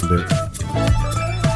isn't it?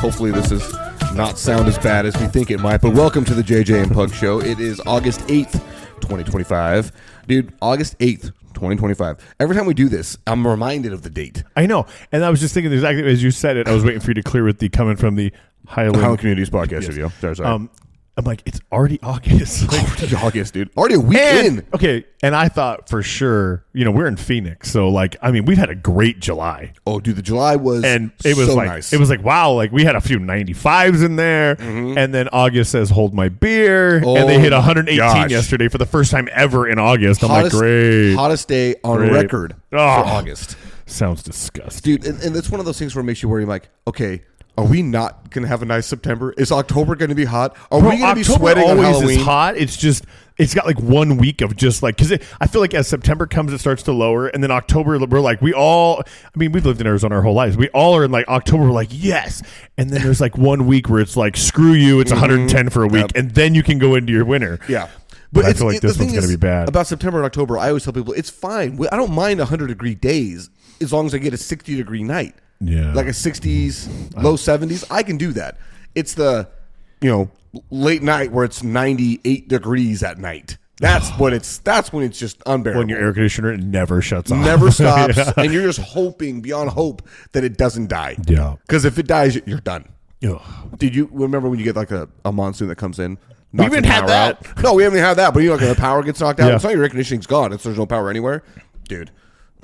Hopefully this is not sound as bad as we think it might, but welcome to the JJ and Pug Show. It is August 8th, 2025. Dude, August 8th, 2025. Every time we do this, I'm reminded of the date. I know. And I was just thinking exactly as you said it, I was waiting for you to clear with the coming from the Highland Communities podcast studio. Sorry. I'm like, it's already August. Already August, dude. Already a week in. Okay, and I thought for sure, we're in Phoenix, so we've had a great July. Oh, dude, the July was and it was so like nice. It was like, wow, we had a few 95s in there, and then August says hold my beer, and they hit 118 yesterday for the first time ever in August. I'm like, great. Hottest day on record for August. Sounds disgusting. Dude, and it's one of those things where it makes you worry, like, okay, are we not going to have a nice September? Is October going to be hot? Are we going to be sweating on Halloween? Always is hot. It's just, it's got 1 week of just because I feel like as September comes, it starts to lower. And then October, we're like, we've lived in Arizona our whole lives. We all are in October, we're like, yes. And then there's 1 week where it's like, screw you, it's 110 for a week. Yep. And then you can go into your winter. Yeah. But I feel like this one's going to be bad. About September and October, I always tell people, it's fine. I don't mind 100-degree days as long as I get a 60-degree night. Yeah. Like a 60s, low 70s. I can do that. It's the, late night where it's 98 degrees at night. That's when it's just unbearable. When your air conditioner never shuts off. Never stops. And you're just hoping beyond hope that it doesn't die. Yeah. Because if it dies, you're done. Ugh. Did you remember when you get a monsoon that comes in? We haven't had that. Out? No, we haven't had that. But the power gets knocked out. Yeah. It's not your air conditioning's gone. There's no power anywhere. Dude.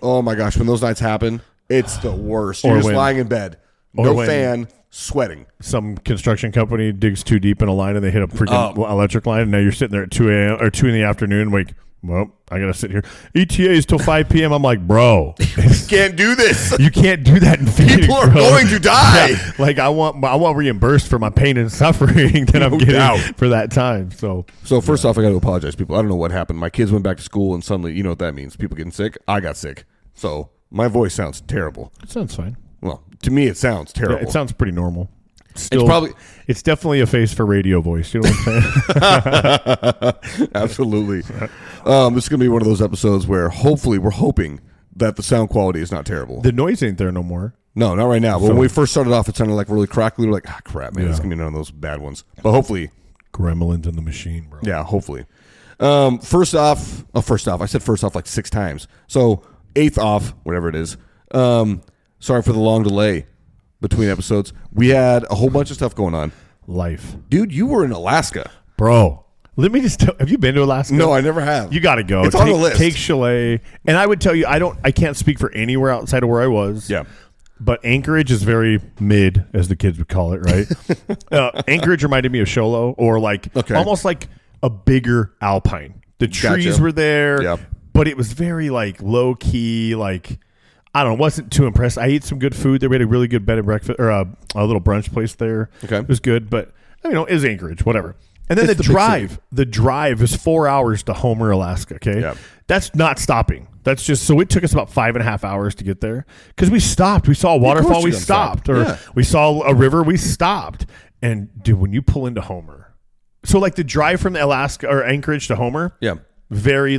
Oh my gosh. When those nights happen, it's the worst. You're just lying in bed. No fan, sweating. Some construction company digs too deep in a line and they hit a freaking electric line. And now you're sitting there at 2 a.m. or 2 in the afternoon. Well, I got to sit here. ETA is till 5 p.m. I'm like, bro. You can't do this. You can't do that in Phoenix, people are going to die. Yeah, I want reimbursed for my pain and suffering that I'm getting for that time. So first off, I got to apologize, people. I don't know what happened. My kids went back to school and suddenly, you know what that means. People getting sick. I got sick. So my voice sounds terrible. It sounds fine. Well, to me, it sounds terrible. Yeah, it sounds pretty normal. Still, it's definitely a face for radio voice. You know what I'm saying? Absolutely. This is going to be one of those episodes where hopefully we're hoping that the sound quality is not terrible. The noise ain't there no more. No, not right now. But when we first started off, it sounded like really crackly. We're like, crap, man, it's going to be none of those bad ones. But hopefully. Gremlins in the machine, bro. Yeah, hopefully. First off. I said first off like 6 times. So 8th off, whatever it is. Sorry for the long delay between episodes. We had a whole bunch of stuff going on. Life. Dude, you were in Alaska. Bro, let me just have you been to Alaska? No, I never have. You got to go. It's on the list. Take Chalet. And I would tell you, I can't speak for anywhere outside of where I was. Yeah. But Anchorage is very mid, as the kids would call it, right? Anchorage reminded me of Sholo, or almost like a bigger Alpine. The trees were there, but it was very low key, I don't know, wasn't too impressed. I ate some good food there. We had a really good bed and breakfast, or a little brunch place there. Okay. It was good, but it is Anchorage, whatever. And then the drive is 4 hours to Homer, Alaska. Okay. Yep. That's not stopping. That's just, so it took us about 5.5 hours to get there because we stopped. We saw a waterfall. We stopped. We saw a river. We stopped. And dude, when you pull into Homer, so the drive from Alaska or Anchorage to Homer, very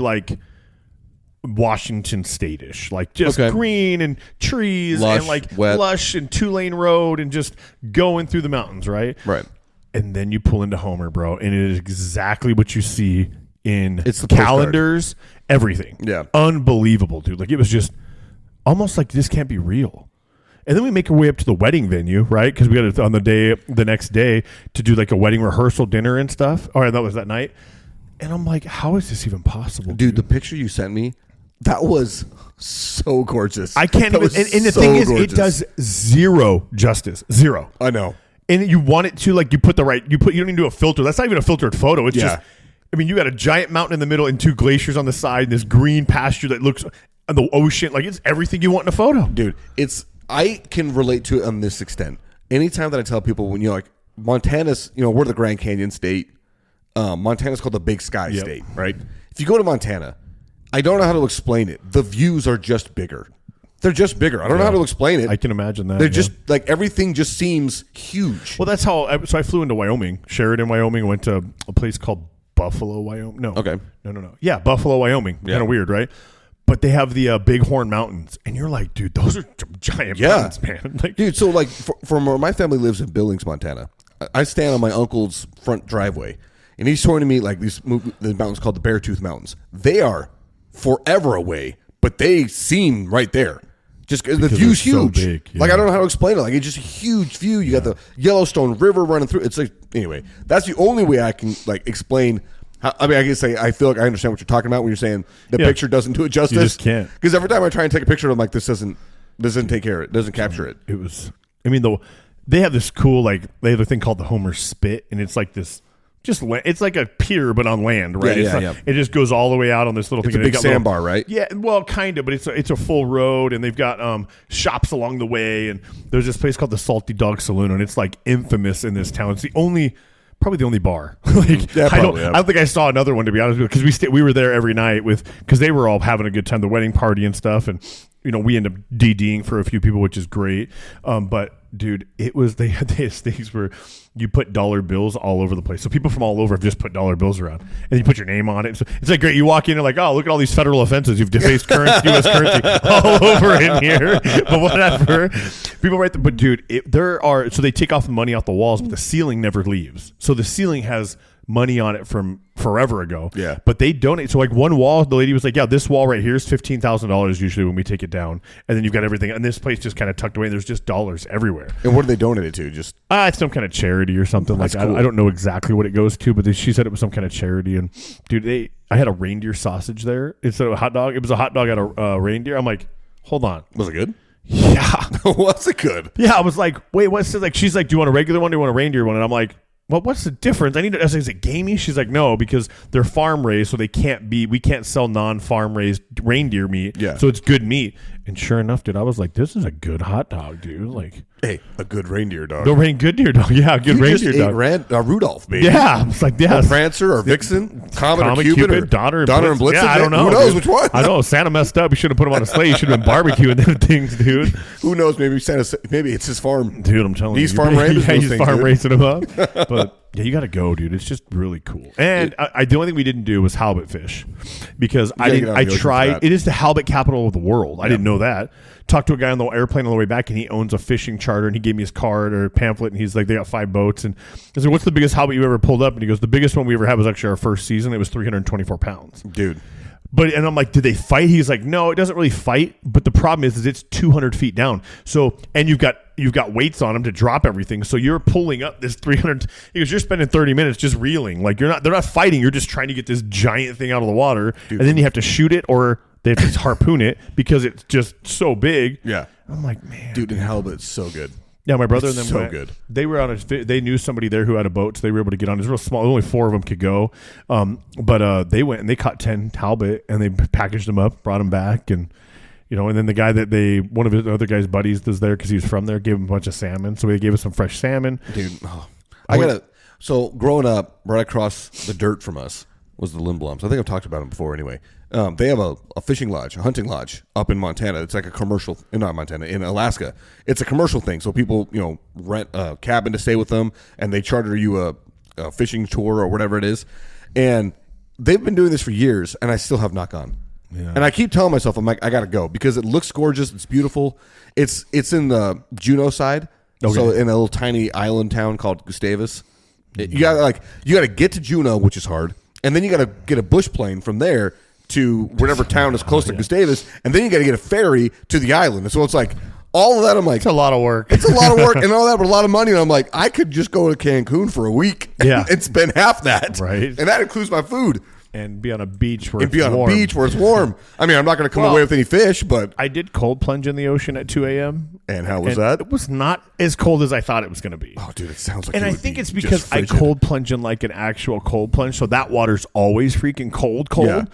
Washington State-ish, just green and trees, lush, and lush and 2-lane road and just going through the mountains, right? Right. And then you pull into Homer, bro, and it is exactly what you see in calendars, everything. Yeah. Unbelievable, dude. It was just almost like this can't be real. And then we make our way up to the wedding venue, right? Because we got it on the next day to do a wedding rehearsal dinner and stuff. All right, that was that night. And I'm like, how is this even possible? Dude, the picture you sent me, that was so gorgeous. I can't even. And the thing is, it does zero justice. Zero. I know. And you want it to you put you don't even do a filter. That's not even a filtered photo. It's just. You got a giant mountain in the middle and 2 glaciers on the side, and this green pasture that looks the ocean. It's everything you want in a photo, dude. I can relate to it on this extent. Anytime that I tell people when Montana's, we're the Grand Canyon state. Montana's called the Big Sky state, right? If you go to Montana, I don't know how to explain it. The views are just bigger. They're just bigger. I don't know how to explain it. I can imagine that. They're just everything just seems huge. Well, that's how. So I flew into Wyoming, Sheridan, Wyoming. Went to a place called Buffalo, Wyoming. No. Okay. No. Yeah, Buffalo, Wyoming. Yeah. Kind of weird, right? but they have the Bighorn Mountains, and you're like, dude, those are giant mountains, man. Like, dude, so like from where my family lives in Billings, Montana, I stand on my uncle's front driveway, and he's showing me like the mountains called the Beartooth Mountains. They are forever away, but they seem right there. Just the view's huge. So big, yeah. Like, I don't know how to explain it. Like, it's just a huge view. You got the Yellowstone River running through. It's like, anyway, that's the only way I can like explain. I can say I feel like I understand what you're talking about when you're saying the picture doesn't do it justice. You just can't. Because every time I try and take a picture, I'm like, this doesn't take care of it. Doesn't capture it. It was. I mean, they have this cool they have a thing called the Homer Spit, and it's like this. It's like a pier, but on land, right? Yeah. It just goes all the way out on this little thing. It's a big sandbar, right? Yeah, well, kind of, but it's a full road, and they've got shops along the way, and there's this place called the Salty Dog Saloon, and it's like infamous in this town. It's probably the only bar. Like, I don't think I saw another one, to be honest with you, because we were there every night because they were all having a good time, the wedding party and stuff, and we end up DDing for a few people, which is great. But dude, they had these things where you put dollar bills all over the place. So people from all over have just put dollar bills around, and you put your name on it. So it's like great. You walk in and like, oh, look at all these federal offenses. You've defaced U.S. currency all over in here. But whatever. People write but dude, so they take off the money off the walls, but the ceiling never leaves. So the ceiling has money on it from forever ago. Yeah. But they donate. So like one wall, the lady was like, yeah, this wall right here is $15,000 usually when we take it down. And then you've got everything. And this place just kind of tucked away. And there's just dollars everywhere. And what do they donate it to? Just it's some kind of charity or something. Like cool. I don't know exactly what it goes to, but she said it was some kind of charity. And dude, I had a reindeer sausage there instead of a hot dog. It was a hot dog at a reindeer. I'm like, hold on. Was it good? Yeah. Was it good? Yeah. I was like, wait, what's it like? She's like, do you want a regular one? Or do you want a reindeer one? And I'm like, well, what's the difference? I was like, is it gamey? She's like, no, because they're farm raised, so we can't sell non-farm raised reindeer meat. Yeah. So it's good meat. And sure enough, dude, I was like, this is a good hot dog, dude. Like, hey, a good reindeer dog. Good deer dog. Yeah, good reindeer dog. Rudolph, baby. Yeah. I was like, yeah. Prancer or Vixen, Comet or Cupid, or Donner and Blitzen. Yeah, I don't know. Who knows which one? I know. Santa messed up. He should have put him on a sleigh. He should have been barbecuing them things, dude. Who knows? Maybe it's his farm. Dude, I'm telling you. He's farm raising he's farm raising them up. But yeah, you got to go, dude. It's just really cool. And the only thing we didn't do was halibut fish because I tried. It is the halibut capital of the world. I didn't know that. Talked to a guy on the airplane on the way back, and he owns a fishing charter, and he gave me his card or pamphlet, and he's like, they got 5 boats. And I said, what's the biggest halibut you ever pulled up? And he goes, the biggest one we ever had was actually our first season. It was 324 pounds. Dude. And I'm like, did they fight? He's like, no, it doesn't really fight. But the problem is it's 200 feet down. So, and you've got weights on them to drop everything. So you're pulling up this 300. He goes, you're spending 30 minutes just reeling. Like they're not fighting. You're just trying to get this giant thing out of the water. Dude. And then you have to shoot it or they have to harpoon it because it's just so big. Yeah. I'm like, man. Dude, and halibut's so good. Yeah, my brother and them so good. They were on they knew somebody there who had a boat, so they were able to get on. It was real small. Only 4 of them could go. But they went and they caught 10 halibut and they packaged them up, brought them back, and and then the guy one of his other guy's buddies was there because he was from there, gave him a bunch of salmon. So they gave us some fresh salmon. Dude, so growing up, right across the dirt from us was the Lindblums. I think I've talked about them before anyway. They have a fishing lodge, a hunting lodge up in Montana. It's like a commercial, not Montana, in Alaska. It's a commercial thing. So people, rent a cabin to stay with them and they charter you a fishing tour or whatever it is. And they've been doing this for years and I still have not gone. Yeah. And I keep telling myself, I'm like, I got to go because it looks gorgeous. It's beautiful. It's in the Juneau side. Okay. So in a little tiny island town called Gustavus. You got to get to Juneau, which is hard. And then you got to get a bush plane from there to whatever town is close to Gustavus, and then you got to get a ferry to the island. And so it's like all of that. I'm like, it's a lot of work. It's a lot of work and all that, but a lot of money. And I'm like, I could just go to Cancun for a week and spend half that, right? And that includes my food. And be on a beach where it's warm. I mean, I'm not going to come away with any fish, but I did cold plunge in the ocean at 2 a.m. And how was that? It was not as cold as I thought it was going to be. Oh, dude, it sounds like. And I think it's because I cold plunge in like an actual cold plunge, so that water's always freaking cold. Yeah.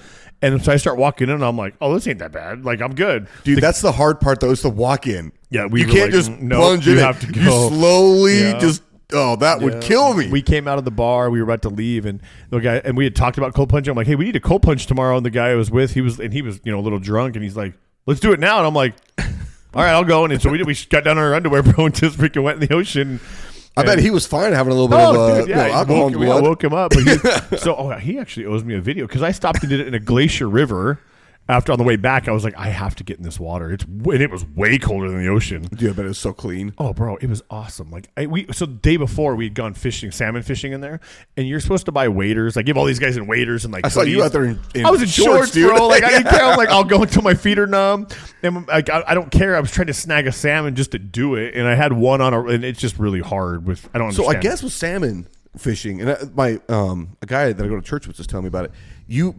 And so I start walking in, and I'm like, "Oh, this ain't that bad. Like, I'm good." Dude, that's the hard part, though, is the walk in. Yeah, you can't just plunge in. You have to go. You slowly just. Oh, that would kill me. We came out of the bar. We were about to leave, and the guy and we had talked about cold plunging. I'm like, "Hey, we need a cold plunge tomorrow." And the guy I was with, he was a little drunk, and he's like, "Let's do it now." And I'm like, "All right, I'll go." And so we got down in our underwear, bro, and just freaking went in the ocean. I bet he was fine having a little bit of alcohol in blood. I woke him up. But he actually owes me a video because I stopped and did it in a glacier river. after on the way back, I was like, I have to get in this water. And it was way colder than the ocean. Dude, but it was so clean. Oh, bro, it was awesome. Like so the day before we had gone fishing, salmon fishing in there, and you're supposed to buy waders. I give all these guys in waders and like. I saw you out there in I was in shorts, dude. Bro. Like I didn't care. I'm like, I'll go until my feet are numb, and like I don't care. I was trying to snag a salmon just to do it, and I had one and it's just really hard. I don't understand. So I guess with salmon fishing, and a guy that I go to church with was telling me about it. You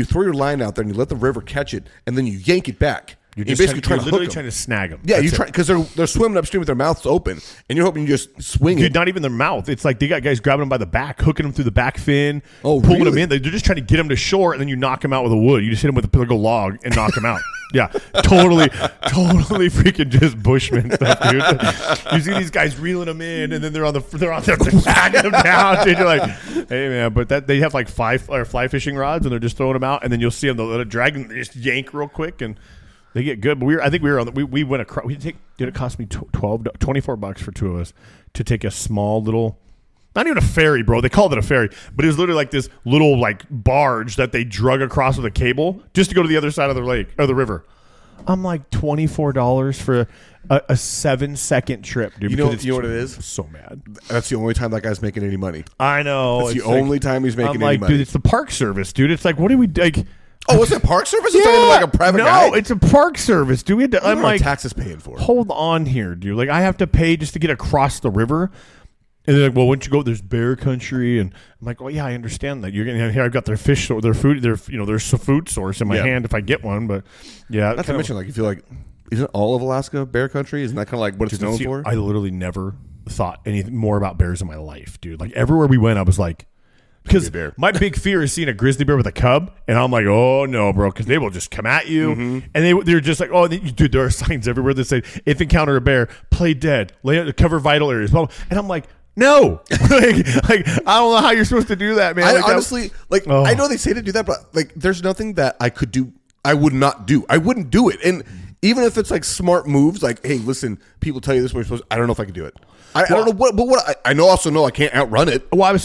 throw your line out there and you let the river catch it, and then you yank it back. You're basically trying to snag them. Yeah, you try because they're swimming upstream with their mouths open, and you're hoping you just swing it. Not even their mouth. It's like they got guys grabbing them by the back, hooking them through the back fin, pulling them in. They're just trying to get them to shore, and then you knock them out with a wood. You just hit them with a big log and knock them out. Yeah, totally freaking just Bushman stuff, dude. You see these guys reeling them in, and then they're on there dragging them down. Dude, you're like, hey man, but they have like fly fishing rods, and they're just throwing them out, and then you'll see them they'll drag, they just yank real quick, and they get good. But we went across. Did it cost me $24 for two of us to take a small little. Not even a ferry, bro. They called it a ferry, but it was literally like this little like barge that they drug across with a cable just to go to the other side of the lake or the river. I'm like $24 for a 7-second trip, dude. You know what it is? I'm so mad. That's the only time that guy's making any money. I know. That's the only time he's making any money. Dude, it's the Park Service, dude. It's like, what do we like? Oh, was it Park Service? It's like a private guy? No, it's a Park Service, dude. We had to, I'm like, taxes paying for it. Hold on here, dude. Like, I have to pay just to get across the river. And they're like, well, once you go, there's bear country, and I'm like, well, yeah, I understand that. You're getting here. I've got their fish, their food, there's a food source in my hand if I get one. But yeah, not to mention, like, you feel like, isn't all of Alaska bear country? Isn't that kind of like what it's known for? I literally never thought anything more about bears in my life, dude. Like everywhere we went, I was like, because my big fear is seeing a grizzly bear with a cub, and I'm like, oh no, bro, because they will just come at you, and they're just like, oh, dude, there are signs everywhere that say, if encounter a bear, play dead, cover vital areas, and I'm like. No, like I don't know how you're supposed to do that, man. I honestly, I know they say to do that, but like, there's nothing that I could do. I would not do. I wouldn't do it. And even if it's like smart moves, like, hey, listen, people tell you this way you're supposed. I don't know if I could do it. I don't know what I know I can't outrun it. Well, I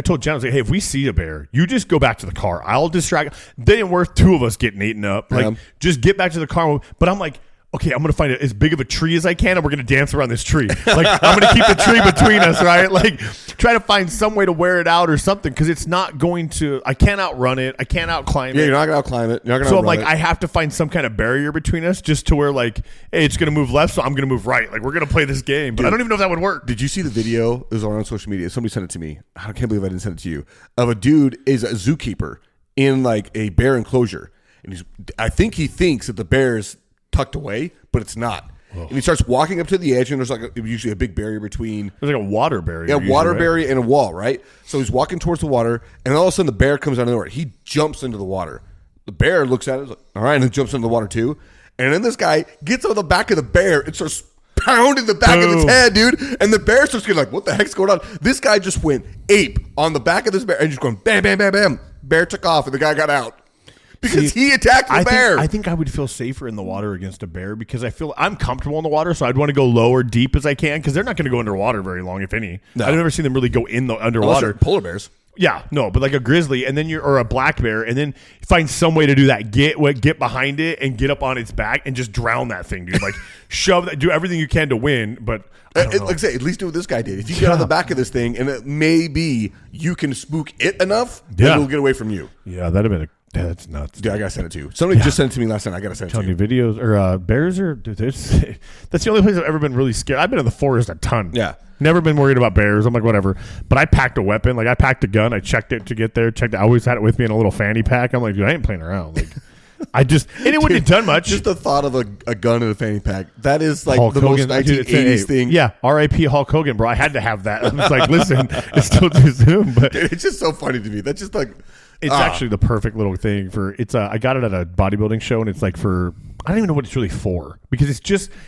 told Jen, I was like, hey, if we see a bear, you just go back to the car. I'll distract. They ain't worth two of us getting eaten up. Like, just get back to the car. But I'm like, okay, I'm going to find as big of a tree as I can, and we're going to dance around this tree. Like, I'm going to keep the tree between us, right? Like, try to find some way to wear it out or something, because it's not going to, I can't outrun it. I can't outclimb it. Yeah, you're not going to outclimb it. You're not so I'm like, I have to find some kind of barrier between us just to where, like, hey, it's going to move left, so I'm going to move right. Like, we're going to play this game. But I don't even know if that would work. Did you see the video? It was on social media. Somebody sent it to me. I can't believe I didn't send it to you. Of a dude is a zookeeper in, like, a bear enclosure. And I think he thinks that the bear's tucked away, but it's not. Whoa. And he starts walking up to the edge, and there's like usually a big barrier between. There's like a water barrier. Yeah, water barrier and a wall, right? So he's walking towards the water, and all of a sudden the bear comes out of nowhere. He jumps into the water. The bear looks at it, like, all right, and then jumps into the water too. And then this guy gets on the back of the bear and starts pounding the back of its head, dude. And the bear starts getting like, what the heck's going on? This guy just went ape on the back of this bear and just going bam, bam, bam, bam. Bear took off, and the guy got out. Because he attacked the bear. I think I would feel safer in the water against a bear, because I feel I'm comfortable in the water, so I'd want to go low or deep as I can, because they're not going to go underwater very long, if any. No. I've never seen them really go in the underwater. Polar bears. Yeah, no, but like a grizzly, and then or a black bear, and then find some way to do that. Get behind it and get up on its back and just drown that thing, dude. Like shove that, do everything you can to win, but. Like I say, at least do what this guy did. If you get on the back of this thing, and it maybe you can spook it enough, then it'll get away from you. Yeah, that'd have been that's nuts. Dude, I gotta send it to you. Somebody just sent it to me last night. I gotta send it to you. Videos or bears are. Dude, that's the only place I've ever been really scared. I've been in the forest a ton. Yeah, never been worried about bears. I'm like, whatever. But I packed a weapon. Like, I packed a gun. I checked it to get there. I always had it with me in a little fanny pack. I'm like, dude, I ain't playing around. Like. And it wouldn't have done much. Just the thought of a gun in a fanny pack. That is like Hulk the Hogan, most 1980s thing. Yeah, R.I.P. Hulk Hogan, bro. I had to have that. I was like, listen, it's still too soon. But dude, it's just so funny to me. That's just like... It's actually the perfect little thing for... I got it at a bodybuilding show, and it's like for... I don't even know what it's really for. Because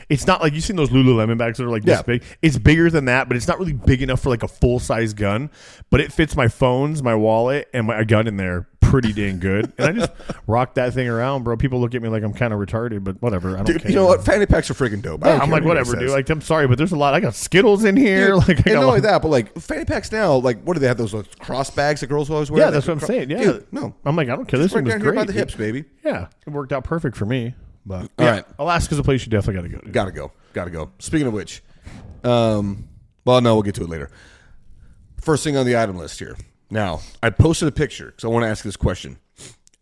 it's not like... You've seen those Lululemon bags that are like this big? It's bigger than that, but it's not really big enough for like a full-size gun. But it fits my phones, my wallet, and my gun in there pretty dang good. And I just rock that thing around, bro. People look at me like I'm kind of retarded, but whatever. I don't care. You know what? Fanny packs are freaking dope. Yeah, I'm like, whatever, dude. Like, I'm sorry, but there's a lot. I got Skittles in here. Dude, like, and not only that, but like fanny packs now, like, what do they have? Those like, cross bags that girls always wear? Yeah, that's what I'm saying. Yeah. Dude, no. I'm like, I don't care. This right thing was down great. here by the hips, baby. Yeah. It worked out perfect for me. But all right. Alaska's a place you definitely got to go to. Gotta go. Speaking of which, well, no, we'll get to it later. First thing on the item list here. Now, I posted a picture because I want to ask this question.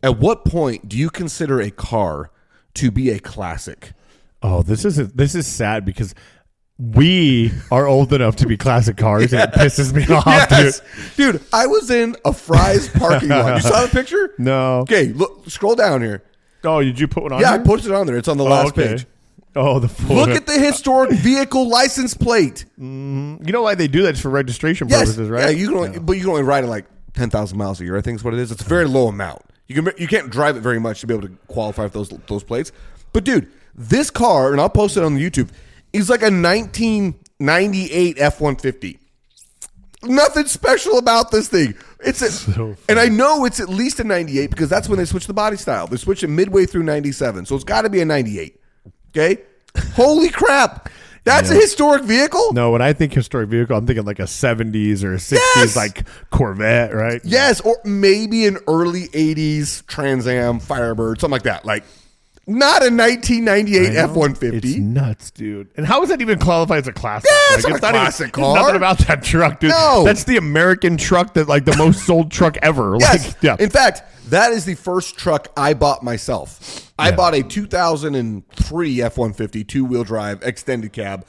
At what point do you consider a car to be a classic? Oh, this is sad because we are old enough to be classic cars, and it pisses me off, dude. I was in a Fry's parking lot. You saw the picture? No. Okay, look, scroll down here. Oh, did you put one on? Yeah, there? I posted it on there. It's on the last page. Oh, look at the historic vehicle license plate. Mm-hmm. You know why they do that? It's for registration purposes, right? Yeah, but you can only ride it like 10,000 miles a year. I think is what it is. It's a very low amount. You can't drive it very much to be able to qualify for those plates. But dude, this car, and I'll post it on the YouTube, is like a 1998 F-150. Nothing special about this thing. And I know it's at least a 98 because that's when they switched the body style. They switched it midway through 97, so it's got to be a 98. Okay, holy crap! That's a historic vehicle? No, when I think historic vehicle, I'm thinking like a 70s or a 60s like Corvette, right? Yes, or maybe an early 80s Trans Am Firebird, something like that. Like, not a 1998 F-150. It's nuts, dude. And how is that even qualified as a classic? Yeah, like, it's not a classic car. Nothing about that truck, dude. No. That's the American truck that like the most sold truck ever. Yes. Like, yeah. In fact, that is the first truck I bought myself. I bought a 2003 F-150 two-wheel drive extended cab.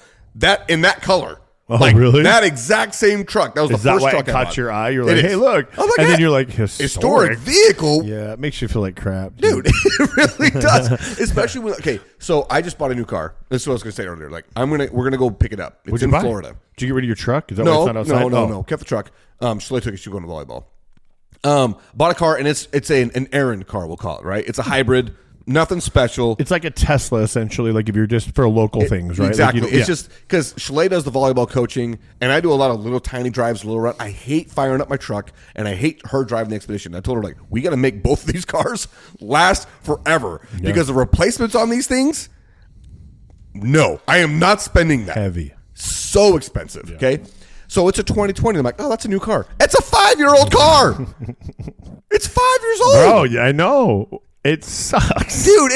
In that color. Oh, really? That exact same truck. That was the first truck I bought. It caught your eye? You're like, hey, look. Oh, and then you're like, historic vehicle? Yeah, it makes you feel like crap. Dude, it really does. Especially when, okay, so I just bought a new car. This is what I was going to say earlier. Like, we're going to go pick it up. It's in Florida. Did you get rid of your truck? Is that why it's not outside? No. Kept the truck. Shalay took it. She was going to volleyball. Bought a car, and it's an errand car, we'll call it, right? It's a hybrid. Nothing special. It's like a Tesla, essentially, like if you're just for local things, right? Exactly. Like it's just because Shalay does the volleyball coaching, and I do a lot of little tiny drives, little run. I hate firing up my truck, and I hate her driving the Expedition. I told her, like, we got to make both of these cars last forever because the replacements on these things, no, I am not spending that. Heavy. So expensive, okay? So it's a 2020. I'm like, oh, that's a new car. It's a 5-year-old car. It's 5 years old. Oh, yeah, I know. It sucks. Dude,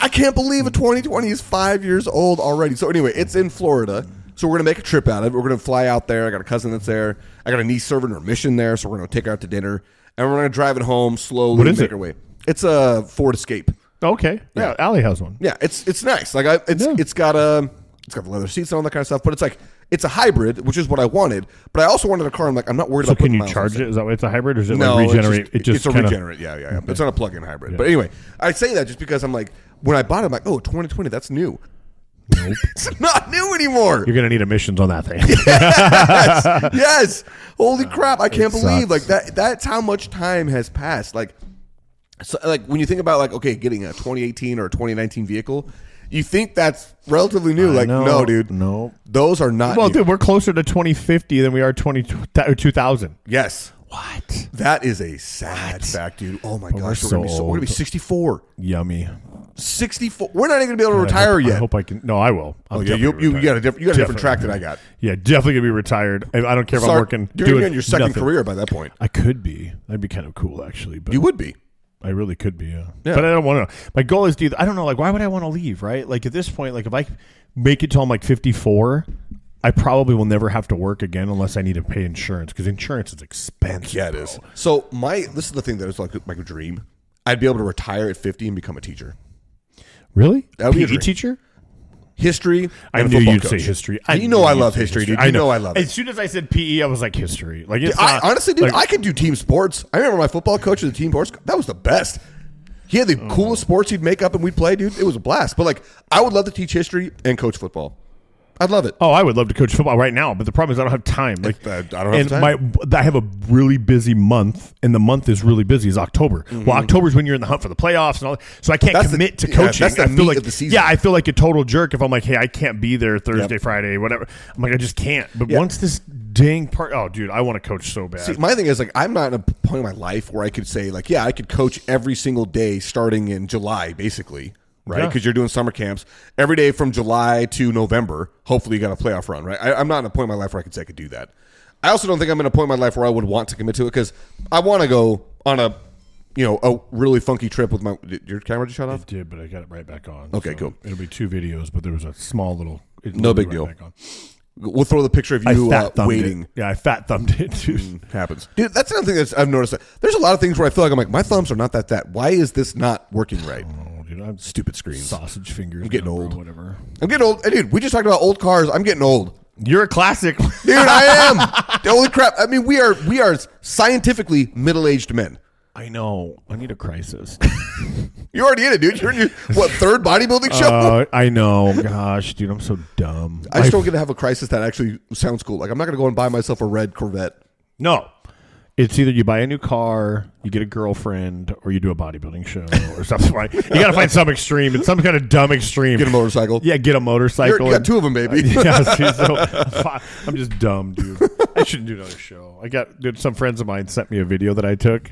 I can't believe a 2020 is 5 years old already. So anyway, it's in Florida. So we're going to make a trip out of it. We're going to fly out there. I got a cousin that's there. I got a niece serving her mission there. So we're going to take her out to dinner. And we're going to drive it home slowly. What is it? Our way. It's a Ford Escape. Okay. Yeah, Allie has one. Yeah, it's nice. Like it's got the leather seats and all that kind of stuff. But it's a hybrid, which is what I wanted. But I also wanted a car. I'm like, I'm not worried about. So can you charge it? Is that why it's a hybrid, or is it like regenerate? It's a regenerate. Yeah. Okay. It's not a plug-in hybrid. Yeah. But anyway, I say that just because I'm like, when I bought it, I'm like, oh, 2020, that's new. Nope. It's not new anymore. You're gonna need emissions on that thing. Yes. Holy crap! I can't believe like that. That's how much time has passed. Like when you think about like, okay, getting a 2018 or a 2019 vehicle. You think that's relatively new? Like, no, dude. No. Those are not Well, new. dude, we're closer to 2050 than we are 2000. Yes. What? That is a sad fact, dude. Oh, my gosh. We're We're going to be 64. Yummy. 64. We're not even going to be able to retire yet. I hope I can. No, I will. You got a different track than I got. Yeah, definitely going to be retired. I don't care if I'm working. You're going to be on your second career by that point. I could be. That'd be kind of cool, actually. But you would be. I really could be, yeah. But I don't want to. My goal is to. I don't know. Like, why would I want to leave? Right? Like at this point, like if I make it till I'm like 54, I probably will never have to work again unless I need to pay insurance because insurance is expensive. Yeah, it is. So this is the thing that is like a dream. I'd be able to retire at 50 and become a teacher. Really? That would be a PE teacher? History. I knew you'd say history. I love history, dude. I know I love it. As soon as I said PE, I was like history. Like honestly, dude, I could do team sports. I remember my football coach of the team sports. That was the best. He had the coolest sports he'd make up and we'd play, dude. It was a blast. But like, I would love to teach history and coach football. I'd love it. Oh, I would love to coach football right now, but the problem is I don't have time. Like I don't have time. I have a really busy month, and the month is really busy. Is October. Mm-hmm. Well, October is when you're in the hunt for the playoffs and all. So I can't commit to coaching. That's the meat of the season. Yeah, I feel like a total jerk if I'm like, hey, I can't be there Thursday, Friday, whatever. I'm like, I just can't. But once this dang part. Oh, dude, I want to coach so bad. See, my thing is, like, I'm not at a point in my life where I could say, like, yeah, I could coach every single day starting in July, basically, right? Because you're doing summer camps every day from July to November. Hopefully you got a playoff run, right? I'm not in a point in my life where I could say I could do that. I also don't think I'm in a point in my life where I would want to commit to it because I want to go on a really funky trip with my. Did your camera just shut off? It did, but I got it right back on. Okay, so cool. It'll be 2 videos, but there was a small little. No big deal. We'll throw the picture of you waiting. It. Yeah, I fat thumbed it, dude. Happens. Dude, that's another thing that I've noticed. There's a lot of things where I feel like I'm like, my thumbs are not that fat. Why is this not working right? Oh, dude, I'm stupid screens. Sausage fingers. I'm getting old. Whatever. I'm getting old. Hey, dude, we just talked about old cars. I'm getting old. You're a classic. Dude, I am. Holy crap. I mean, we are scientifically middle-aged men. I know. I need a crisis. You're already in it, dude. You're in your, third bodybuilding show? I know. Gosh, dude, I'm so dumb. I just don't get to have a crisis that actually sounds cool. Like, I'm not going to go and buy myself a red Corvette. No. It's either you buy a new car, you get a girlfriend, or you do a bodybuilding show or something. Right? You got to find some extreme. It's some kind of dumb extreme. Get a motorcycle. Yeah, get a motorcycle. You got 2 of them, baby. Yeah, see, so I'm just dumb, dude. I shouldn't do another show. Some friends of mine sent me a video that I took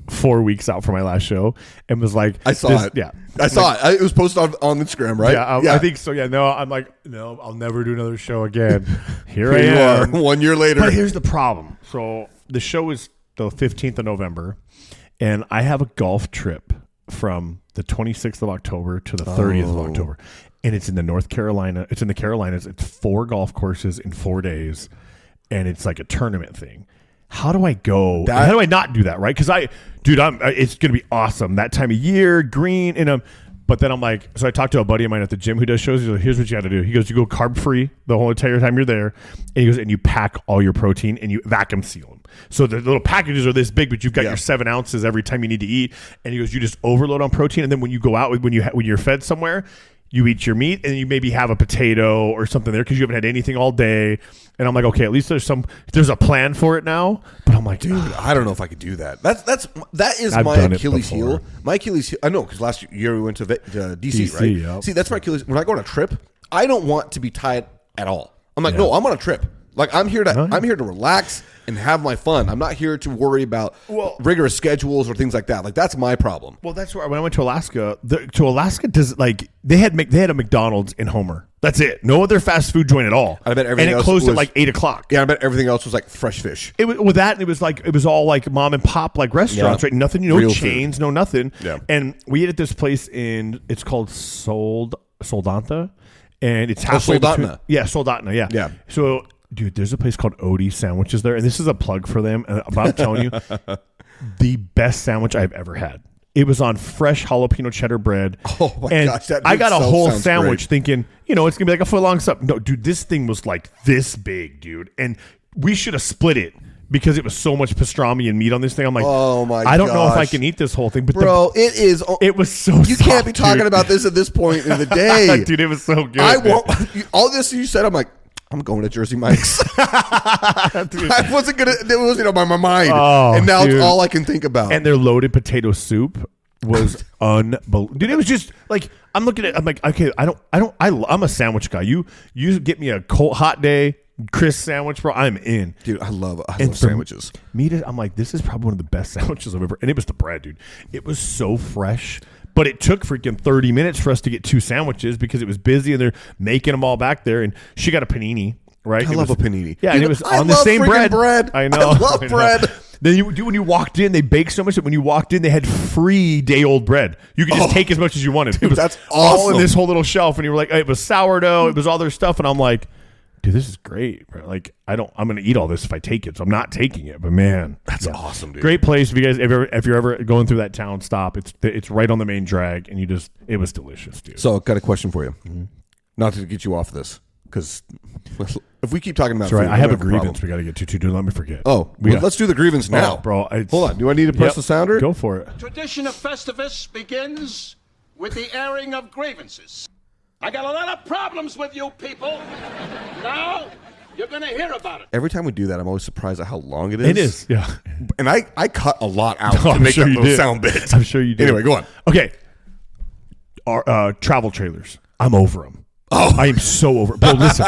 4 weeks out from my last show and was like, I saw it. Yeah. I saw it. It was posted on Instagram, right? Yeah, I think so. Yeah, no, I'm like, no, I'll never do another show again. Here I you am. are 1 year later. But here's the problem. So the show is the 15th of November, and I have a golf trip from the 26th of October to the 30th of October. And it's in the It's in the Carolinas. It's 4 golf courses in 4 days, and it's like a tournament thing. How do I go? How do I not do that, right? Because it's going to be awesome. That time of year, green, but then I'm like, so I talked to a buddy of mine at the gym who does shows. He's like, here's what you got to do. He goes, you go carb free the whole entire time you're there. And he goes, and you pack all your protein and you vacuum seal them. So the little packages are this big, but you've got your 7 ounces every time you need to eat. And he goes, you just overload on protein. And then when you go out, when you're fed somewhere, you eat your meat and you maybe have a potato or something there because you haven't had anything all day. And I'm like, okay, at least there's a plan for it now. But I'm like, dude, I don't know if I could do that. That is my Achilles heel. My Achilles heel. I know because last year we went to DC, right? Yep. See, that's my Achilles. When I go on a trip, I don't want to be tied at all. I'm like, no, I'm on a trip. Like I'm here to relax and have my fun. I'm not here to worry about rigorous schedules or things like that. Like that's my problem. Well, that's where when I went to Alaska. They had a McDonald's in Homer. That's it. No other fast food joint at all. I bet everything else closed at like 8:00. Yeah, I bet everything else was like fresh fish. It was all like mom and pop like restaurants, right? Nothing, no Real chains, food. No nothing. Yeah. And we ate at this place it's called Soldotna, and it's halfway between. Yeah, Soldotna. Yeah. Yeah. So. Dude, there's a place called Odie Sandwiches there, and this is a plug for them. But I'm telling you, the best sandwich I've ever had. It was on fresh jalapeno cheddar bread. Oh my gosh, I got a whole sandwich thinking, it's gonna be like a foot long stuff. No, dude, this thing was like this big, dude, and we should have split it because it was so much pastrami and meat on this thing. I'm like, oh my! I don't know if I can eat this whole thing, but bro, it was so. You soft, can't be talking about this at this point in the day, dude. It was so good. I won't. All this you said, I'm like. I'm going to Jersey Mike's. I wasn't gonna. It wasn't on my mind, and now it's all I can think about. And their loaded potato soup was unbelievable, dude. It was just like I'm looking at. I'm like, okay, I'm a sandwich guy. You get me a cold hot day crisp sandwich, bro. I'm in, dude. I love sandwiches. I'm like, this is probably one of the best sandwiches I've ever. And it was the bread, dude. It was so fresh. But it took freaking 30 minutes for us to get 2 sandwiches because it was busy and they're making them all back there. And she got a panini, right? I love a panini. Yeah, and it was on the same bread. I know. I love bread. Then when you walked in, they baked so much that when you walked in, they had free day-old bread. You could just take as much as you wanted. Dude, it was that's awesome. All in this whole little shelf. And you were like, it was sourdough. It was all their stuff. And I'm like, dude, this is great. Like, I'm going to eat all this if I take it. So I'm not taking it. But man, that's awesome, dude. Great place. If you guys, if you're ever going through that town, stop. It's right on the main drag, and it was delicious, dude. So, got a question for you. Mm-hmm. Not to get you off this, because if we keep talking about, food, I have a grievance we got to get to. Dude, let me forget. Let's do the grievance now, bro. Hold on. Do I need to press the sounder? Go for it. Tradition of Festivus begins with the airing of grievances. I got a lot of problems with you people. Now, you're going to hear about it. Every time we do that, I'm always surprised at how long it is. It is, yeah. And I cut a lot out to make up those sound bits. I'm sure you did. Anyway, go on. Okay. Our travel trailers. I'm over them. Oh. I am so over it. Bro, listen.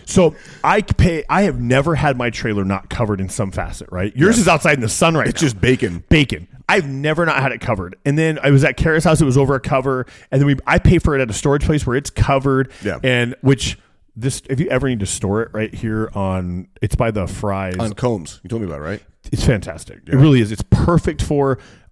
So I have never had my trailer not covered in some facet, right? Yours is outside in the sun right now. It's just bacon. I've never not had it covered. And then I was at Kara's house. It was over a cover. And then I pay for it at a storage place where it's covered. Yeah. And if you ever need to store it right here it's by the Fries. On Combs. You told me about it, right? It's fantastic. Yeah. It really is. It's perfect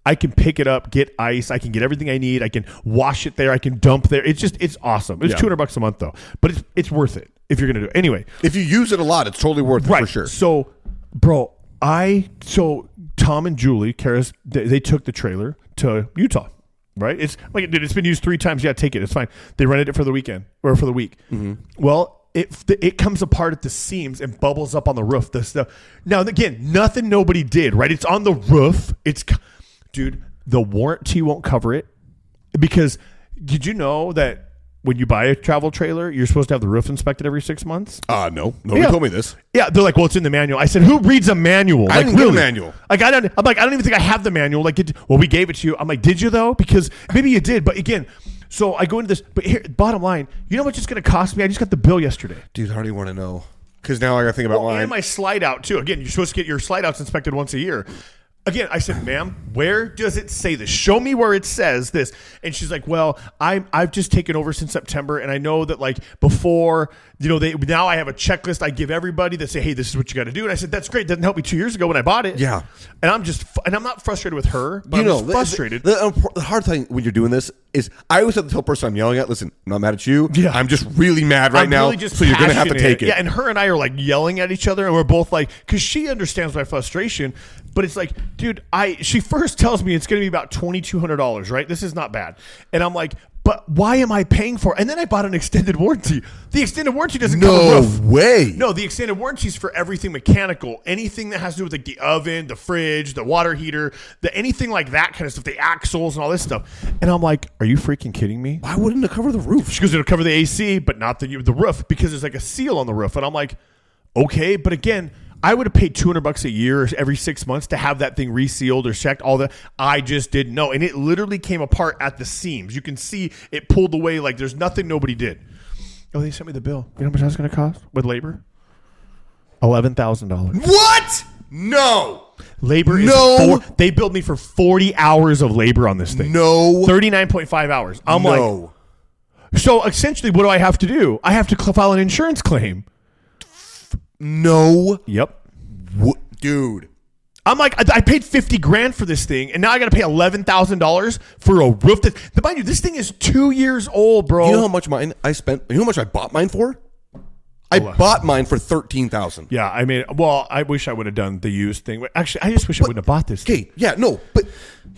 I can pick it up, get ice. I can get everything I need. I can wash it there. I can dump there. It's awesome. It's $200 a month though, but it's worth it if you're going to do it. Anyway. If you use it a lot, it's totally worth it for sure. So, bro, Tom and Julie, Kara's, they took the trailer to Utah, right? It's like, dude, it's been used 3 times. Yeah, take it. It's fine. They rented it for the weekend or for the week. Mm-hmm. Well, it comes apart at the seams and bubbles up on the roof. Now, again, nothing nobody did, right? It's on the roof. Dude, the warranty won't cover it because did you know that when you buy a travel trailer, you're supposed to have the roof inspected every 6 months? No. Nobody told me this. Yeah, they're like, well, it's in the manual. I said, who reads a manual? I didn't get a manual. I don't even think I have the manual. Like, well, we gave it to you. I'm like, did you though? Because maybe you did, but again, so I go into this. But here, bottom line, you know how much it's going to cost me? I just got the bill yesterday. Dude, how do you want to know? Because now I got to think about mine. And my slide out too. Again, you're supposed to get your slide outs inspected once a year. Again, I said, ma'am, where does it say this? Show me where it says this. And she's like, well, I've just taken over since September, and I know that like before, now I have a checklist I give everybody that say, hey, this is what you got to do. And I said, that's great. Doesn't help me 2 years ago when I bought it. Yeah. And I'm not frustrated with her, but I'm just frustrated. The hard thing when you're doing this is I always have to tell the person I'm yelling at, listen, I'm not mad at you. Yeah. I'm just really mad right now. Really so you're going to have to take it. Yeah. And her and I are like yelling at each other, and we're both like, because she understands my frustration, but it's like, dude, she first tells me it's going to be about $2,200, right? This is not bad. And I'm like, but why am I paying for it? And then I bought an extended warranty. The extended warranty doesn't cover roof. No way. No, the extended warranty is for everything mechanical. Anything that has to do with like the oven, the fridge, the water heater, anything like that kind of stuff, the axles and all this stuff. And I'm like, are you freaking kidding me? Why wouldn't it cover the roof? She goes, it'll cover the AC, but not the roof because there's like a seal on the roof. And I'm like, okay, but again, I would have paid $200 a year every 6 months to have that thing resealed or checked. All that I just didn't know, and it literally came apart at the seams. You can see it pulled away like there's nothing nobody did. Oh, they sent me the bill. You know how much that's going to cost with labor? $11,000. What? No. Labor is they billed me for 40 hours of labor on this thing. No. 39.5 hours. I'm like, so essentially, what do I have to do? I have to file an insurance claim. No. Yep. Dude. I'm like, I paid $50,000 for this thing, and now I got to pay $11,000 for a roof. Mind you, this thing is 2 years old, bro. You know how much I spent? You know how much I bought mine for? I bought mine for $13,000. Yeah, I mean, well, I wish I would have done the used thing. Actually, I just wish I wouldn't have bought this. Okay, yeah, no, but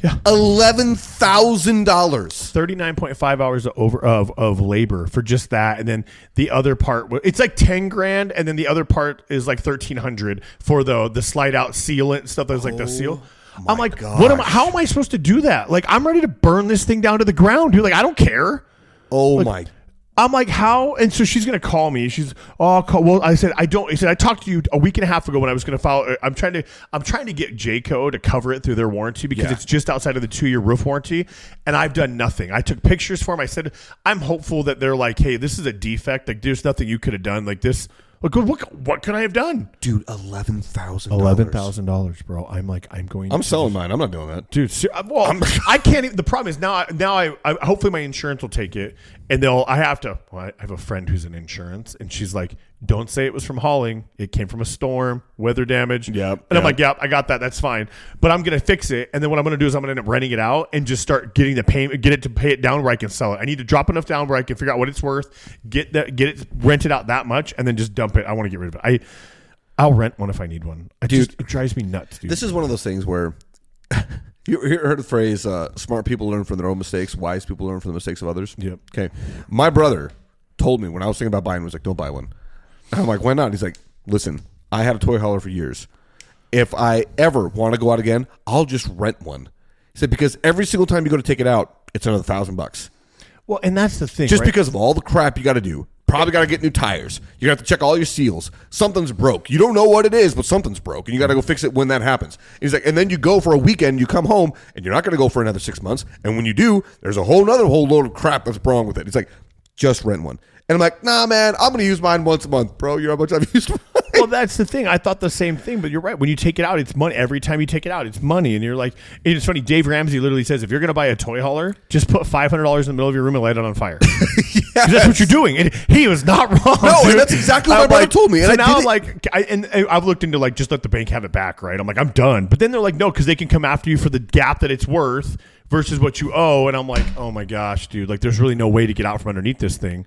yeah, $11,000. 39.5 hours of labor for just that, and then the other part, it's like $10,000, and then the other part is like $1,300 for the slide out sealant stuff. That's like the seal. I'm like, how am I supposed to do that? Like, I'm ready to burn this thing down to the ground, dude. Like, I don't care. Oh my. I'm like, how? And so she's going to call me. She's, well, I said, I talked to you a week and a half ago when I was going to file. I'm trying to get Jayco to cover it through their warranty because it's just outside of the 2-year roof warranty. And I've done nothing. I took pictures for them. I said, I'm hopeful that they're like, hey, this is a defect. Like, there's nothing you could have done like this. What could I have done? Dude, $11,000. $11,000, bro. I'm selling mine. I'm not doing that. Dude, I can't even. The problem is now I hopefully my insurance will take it, and I have I have a friend who's in insurance, and she's like, don't say it was from hauling. It came from a storm, weather damage. Yep. And I'm like, yep, I got that. That's fine. But I'm going to fix it. And then what I'm going to do is I'm going to end up renting it out and just start getting the payment, get it to pay it down where I can sell it. I need to drop enough down where I can figure out what it's worth, get it rented out that much, and then just dump it. I want to get rid of it. I'll rent one if I need one. It drives me nuts, dude. This is one of those things where you heard the phrase, smart people learn from their own mistakes, wise people learn from the mistakes of others. Yep. Okay. My brother told me when I was thinking about buying, he was like, don't buy one. And I'm like, why not? He's like, listen, I had a toy hauler for years. If I ever want to go out again, I'll just rent one. He said, because every single time you go to take it out, it's another $1,000. Well, and that's the thing. Just because of all the crap you got to do. Probably got to get new tires. You have to check all your seals. Something's broke. You don't know what it is, but something's broke, and you got to go fix it when that happens. And he's like, and then you go for a weekend, you come home, and you're not going to go for another 6 months. And when you do, there's a whole load of crap that's wrong with it. It's like, just rent one. And I'm like, nah, man, I'm going to use mine once a month, bro. You know how much I've used mine? Well, that's the thing. I thought the same thing, but you're right. When you take it out, it's money. Every time you take it out, it's money. And you're like, it's funny. Dave Ramsey literally says, if you're going to buy a toy hauler, just put $500 in the middle of your room and light it on fire. Yes. That's what you're doing. And he was not wrong. No, dude. And that's exactly what my brother told me. And so now I'm like, I've looked into like, just let the bank have it back, right? I'm like, I'm done. But then they're like, no, because they can come after you for the gap that it's worth versus what you owe. And I'm like, oh my gosh, dude, like there's really no way to get out from underneath this thing.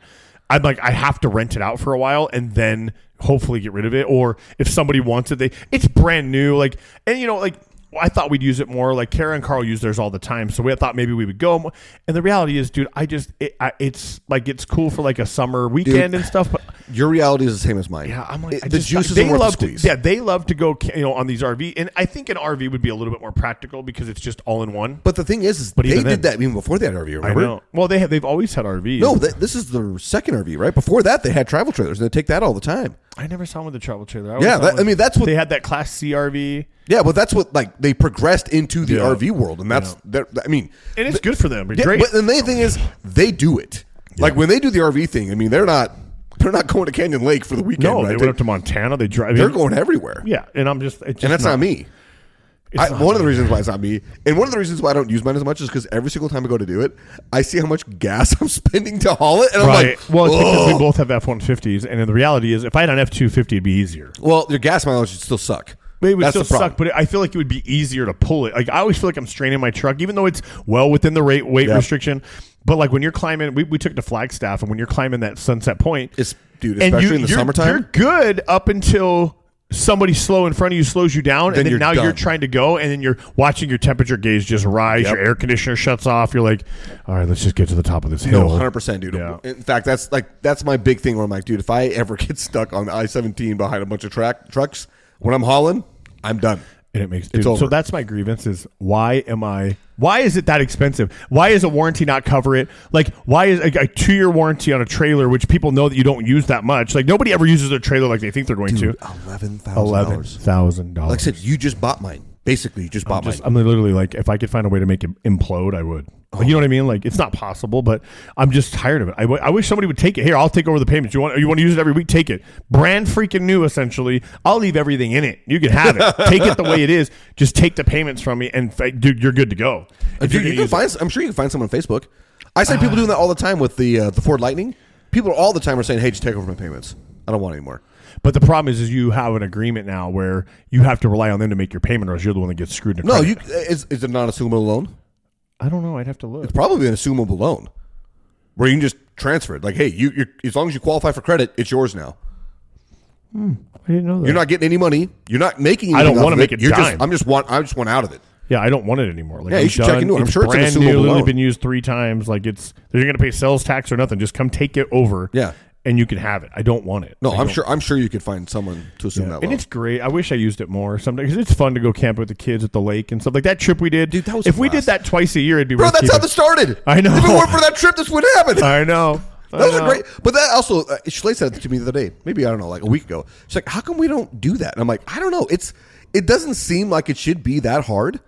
I'm like, I have to rent it out for a while and then hopefully get rid of it. Or if somebody wants it, it's brand new. Like, and you know, like I thought we'd use it more. Like Kara and Carl use theirs all the time. So we thought maybe we would go. And the reality is, dude, it's like, it's cool for like a summer weekend and stuff. But your reality is the same as mine. Yeah. I'm like, the juice isn't worth the squeeze. Yeah. They love to go, on these RV. And I think an RV would be a little bit more practical because it's just all in one. But the thing is they did that even before they had RV, remember? I know. Well, they've always had RVs. No, this is the second RV, right? Before that, they had travel trailers and they take that all the time. I never saw them with the travel trailer. That's what they had, that Class C RV. Yeah, but that's what like they progressed into the RV world, and that's and it's good for them. It's great. But the main thing is they do it. Yeah. Like when they do the RV thing, I mean, they're not going to Canyon Lake for the weekend. No, right? they went up to Montana. They drive. They're going everywhere. Yeah, and that's not me. One of the reasons why it's not me, and one of the reasons why I don't use mine as much is because every single time I go to do it, I see how much gas I'm spending to haul it, and I'm like, well, it's because we both have F-150s, and the reality is, if I had an F-250, it'd be easier. Well, your gas mileage would still suck. It would still suck, but I feel like it would be easier to pull it. Like I always feel like I'm straining my truck, even though it's well within the weight restriction. But like when you're climbing, we took it to Flagstaff, and when you're climbing that Sunset Point, especially in the summertime, you're good up until somebody slow in front of you slows you down, and then now you're trying to go, and then you're watching your temperature gauge just rise. Your air conditioner shuts off. You're like, all right, let's just get to the top of this hill. 100%, dude. Yeah. In fact, that's my big thing where I'm like, dude, if I ever get stuck on I-17 behind a bunch of trucks when I'm hauling, I'm done. And it makes it's over. So that's my grievance is why is it that expensive? Why does a warranty not cover it? Like why is a 2-year warranty on a trailer, which people know that you don't use that much? Like nobody ever uses their trailer like they think they're going to. $11,000. Like I said, you just bought mine. Basically, you just bought mine. I'm literally like, if I could find a way to make it implode, I would. Like, you know what I mean? Like, it's not possible, but I'm just tired of it. I wish somebody would take it. Here, I'll take over the payments. You want to use it every week? Take it. Brand freaking new, essentially. I'll leave everything in it. You can have it. Take it the way it is. Just take the payments from me, and dude, you're good to go. I'm sure you can find someone on Facebook. I see people doing that all the time with the Ford Lightning. People all the time are saying, "Hey, just take over my payments. I don't want any more." But the problem is you have an agreement now where you have to rely on them to make your payment, or else you're the one that gets screwed. No, is it not assumable loan? I don't know. I'd have to look. It's probably an assumable loan where you can just transfer it. Like, hey, you as long as you qualify for credit, it's yours now. I didn't know that. You're not getting any money. You're not making anything. I don't want to make it. I just want out of it. Yeah, I don't want it anymore. Like, you should check into it. I'm sure it's brand an assumable new. loan. It's been used 3 times. Like you're going to pay sales tax or nothing. Just come take it over. Yeah. And you can have it. I don't want it. No, I'm sure you could find someone to assume that loan. And it's great. I wish I used it more sometimes because it's fun to go camp with the kids at the lake and stuff like that. Trip we did, dude, that was if we did that twice a year, it'd be bro. That's how this started. I know. If it weren't for that trip, this wouldn't happen. I know. That was a great. But that also, Schley said it to me the other day. Maybe I don't know, like a week ago. She's like, "How come we don't do that?" And I'm like, "I don't know. It doesn't seem like it should be that hard,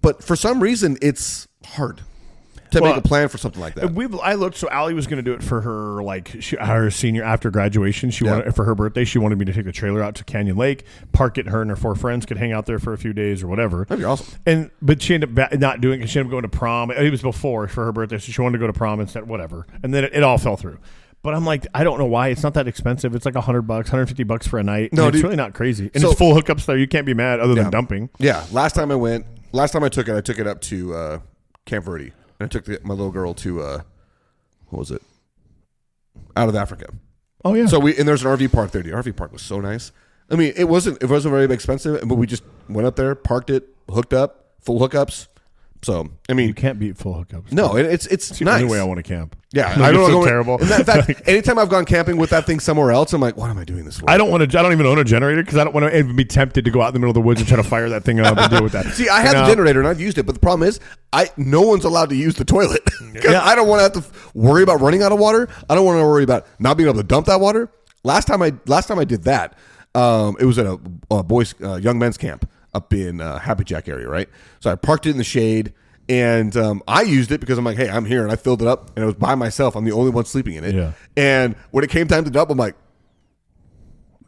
but for some reason, it's hard." To make a plan for something like that. I looked, so Allie was going to do it for her, her senior after graduation. She wanted for her birthday. She wanted me to take the trailer out to Canyon Lake, park it. Her and her 4 friends could hang out there for a few days or whatever. That'd be awesome. But she ended up not doing it because she ended up going to prom. It was before for her birthday, so she wanted to go to prom instead. Whatever, and then it all fell through. But I'm like, I don't know why. It's not that expensive. It's like $100, $150 for a night. No, it's really not crazy. And it's full hookups there. You can't be mad other than dumping. Yeah. Last time I took it up to Camp Verde. And I took my little girl to, what was it? Out of Africa. Oh, yeah. So and there's an RV park there. The RV park was so nice. I mean, it wasn't very expensive, but we just went up there, parked it, hooked up, full hookups. So, I mean, you can't beat full hookups. No, it's the nice. only way I want to camp. Yeah, I don't know. Terrible. In fact, anytime I've gone camping with that thing somewhere else, I'm like, what am I doing this for? I don't even own a generator because I don't want to even be tempted to go out in the middle of the woods and try to fire that thing up and deal with that. See, I have the generator and I've used it, but the problem is, no one's allowed to use the toilet because I don't want to have to worry about running out of water. I don't want to worry about not being able to dump that water. Last time I did that, it was at a boys young men's camp up in Happy Jack area, right? So I parked it in the shade. And I used it because I'm like, hey, I'm here, and I filled it up, and it was by myself. I'm the only one sleeping in it. Yeah. And when it came time to dump, I'm like,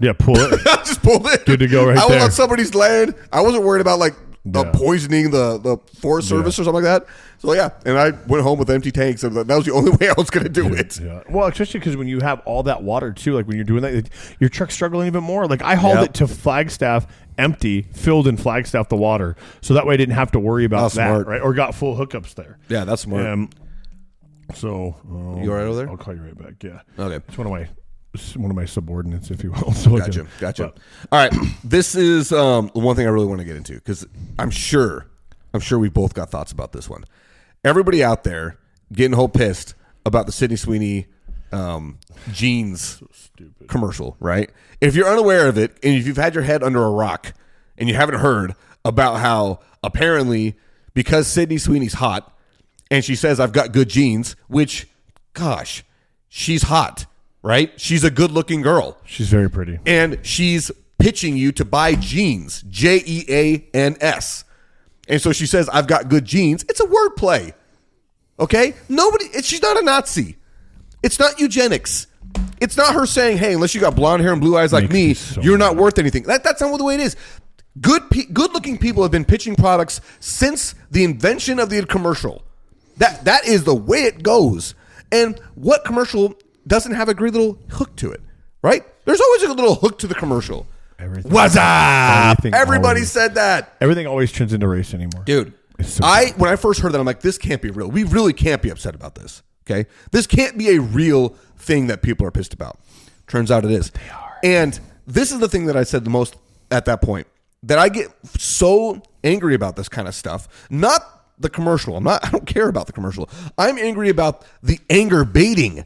yeah, pull it. I just pulled it. Good to go right there. I there. was on somebody's land. I wasn't worried about like the poisoning the Forest Service or something like that. So yeah, and I went home with empty tanks, and that was the only way I was going to do it. Yeah. Well, especially because when you have all that water too, like when you're doing that, your truck's struggling even more. Like I hauled it to Flagstaff empty, filled in Flagstaff the water, so that way I didn't have to worry about that, smart. right? Or got full hookups there. Yeah, that's smart. So you all right over there? I'll call you right back. Yeah. Okay. It's one of my subordinates, if you will. So Gotcha. All right. This is one thing I really want to get into because I'm sure we both got thoughts about this one. Everybody out there getting whole pissed about the Sydney Sweeney jeans commercial, right? If you're unaware of it, and if you've had your head under a rock and you haven't heard about how apparently because Sydney Sweeney's hot and she says, I've got good jeans, which, gosh, she's hot, right? She's a good-looking girl. She's very pretty. And she's pitching you to buy jeans, Jeans. And so she says, I've got good jeans. It's a wordplay, okay? She's not a Nazi. It's not eugenics. It's not her saying, hey, unless you got blonde hair and blue eyes like me, you're not worth anything. That's not the way it is. Good-looking people have been pitching products since the invention of the commercial. That is the way it goes. And what commercial doesn't have a great little hook to it, right? There's always a little hook to the commercial. Everything. What's up? Everybody said that. Everything always turns into race anymore. Dude, when I first heard that, I'm like, this can't be real. We really can't be upset about this, okay? This can't be a real thing that people are pissed about. Turns out it is. They are. And this is the thing that I said the most at that point, that I get so angry about this kind of stuff. Not the commercial. I don't care about the commercial. I'm angry about the anger baiting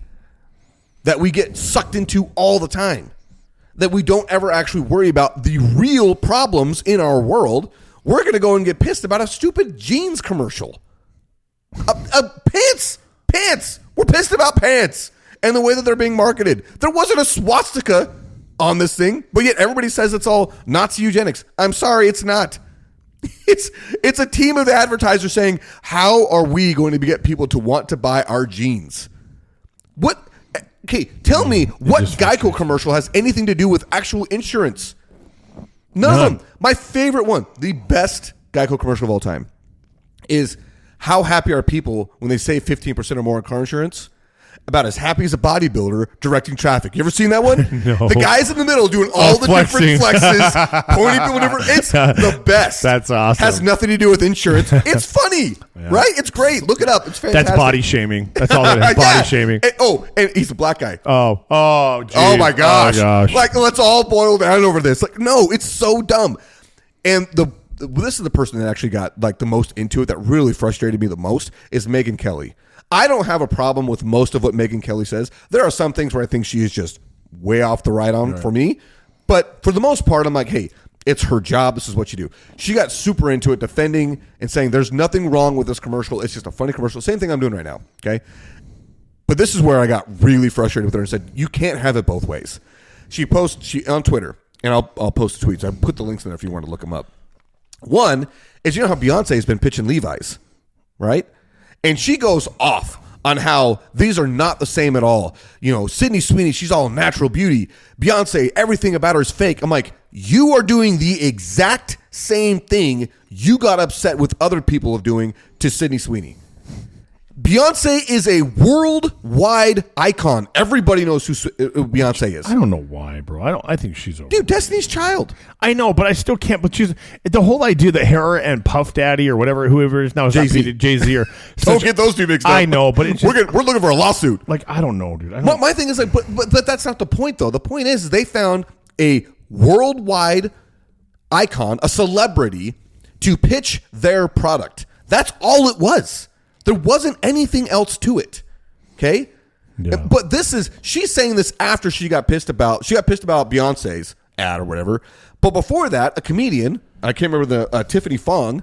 that we get sucked into all the time. That we don't ever actually worry about the real problems in our world. We're going to go and get pissed about a stupid jeans commercial. Pants. We're pissed about pants and the way that they're being marketed. There wasn't a swastika on this thing, but yet everybody says it's all Nazi eugenics. I'm sorry, it's not. It's a team of advertisers saying, how are we going to get people to want to buy our jeans? What? Okay, tell me what Geico commercial has anything to do with actual insurance? None of them. My favorite one, the best Geico commercial of all time, is how happy are people when they save 15% or more on car insurance? About as happy as a bodybuilder directing traffic. You ever seen that one? No. The guy's in the middle doing all the different flexes, pointing people different. It's the best. That's awesome. Has nothing to do with insurance. It's funny, right? It's great. Look it up. It's fantastic. That's body shaming. That's all that is. Body shaming. And he's a black guy. Oh, geez. Oh my gosh. Oh, gosh. Like, let's all boil down over this. Like, no, it's so dumb. And this is the person that actually got like the most into it, that really frustrated me the most, is Megyn Kelly. I don't have a problem with most of what Megyn Kelly says. There are some things where I think she is just way off the right on for me. But for the most part, I'm like, hey, it's her job. This is what you do. She got super into it, defending and saying there's nothing wrong with this commercial. It's just a funny commercial. Same thing I'm doing right now, okay? But this is where I got really frustrated with her and said, you can't have it both ways. She on Twitter, and I'll post the tweets. I put the links in there if you want to look them up. One is, you know how Beyonce has been pitching Levi's, right? And she goes off on how these are not the same at all. You know, Sydney Sweeney, she's all natural beauty. Beyonce, everything about her is fake. I'm like, you are doing the exact same thing you got upset with other people of doing to Sydney Sweeney. Beyonce is a worldwide icon. Everybody knows who Beyonce is. I don't know why, bro. I think she's over. Dude, Destiny's Child. I know, but I still can't. But she's the whole idea that her and Puff Daddy or whoever is now is Jay-Z or don't get those two mixed up. I know, but it's just, we're looking for a lawsuit. Like, I don't know, dude. My thing is like, but that's not the point though. The point is they found a worldwide icon, a celebrity, to pitch their product. That's all it was. There wasn't anything else to it. Okay? Yeah. But she's saying this after she got pissed about Beyonce's ad or whatever. But before that, a comedian, I can't remember Tiffany Fong,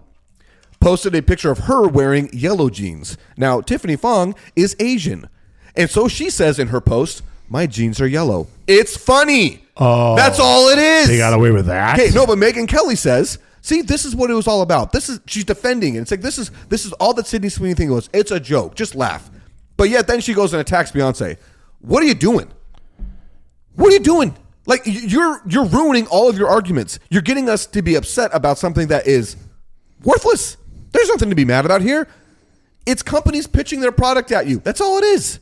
posted a picture of her wearing yellow jeans. Now, Tiffany Fong is Asian. And so she says in her post, my jeans are yellow. It's funny. Oh, that's all it is. They got away with that? Okay, no, but Megyn Kelly says, See, this is what it was all about. She's defending it. It's like this is all that Sydney Sweeney thing was. It's a joke. Just laugh. But yet then she goes and attacks Beyonce. What are you doing? What are you doing? Like you're ruining all of your arguments. You're getting us to be upset about something that is worthless. There's nothing to be mad about here. It's companies pitching their product at you. That's all it is.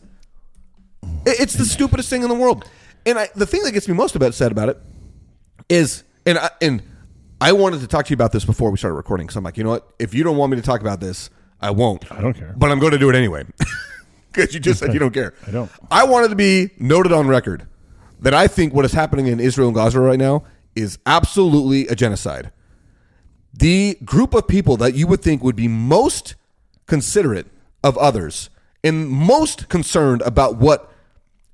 It's the stupidest thing in the world. And the thing that gets me most upset about it is, and I wanted to talk to you about this before we started recording. So I'm like, you know what? If you don't want me to talk about this, I won't. I don't care. But I'm going to do it anyway. Because you just said you don't care. I don't. I wanted to be noted on record that I think what is happening in Israel and Gaza right now is absolutely a genocide. The group of people that you would think would be most considerate of others and most concerned about what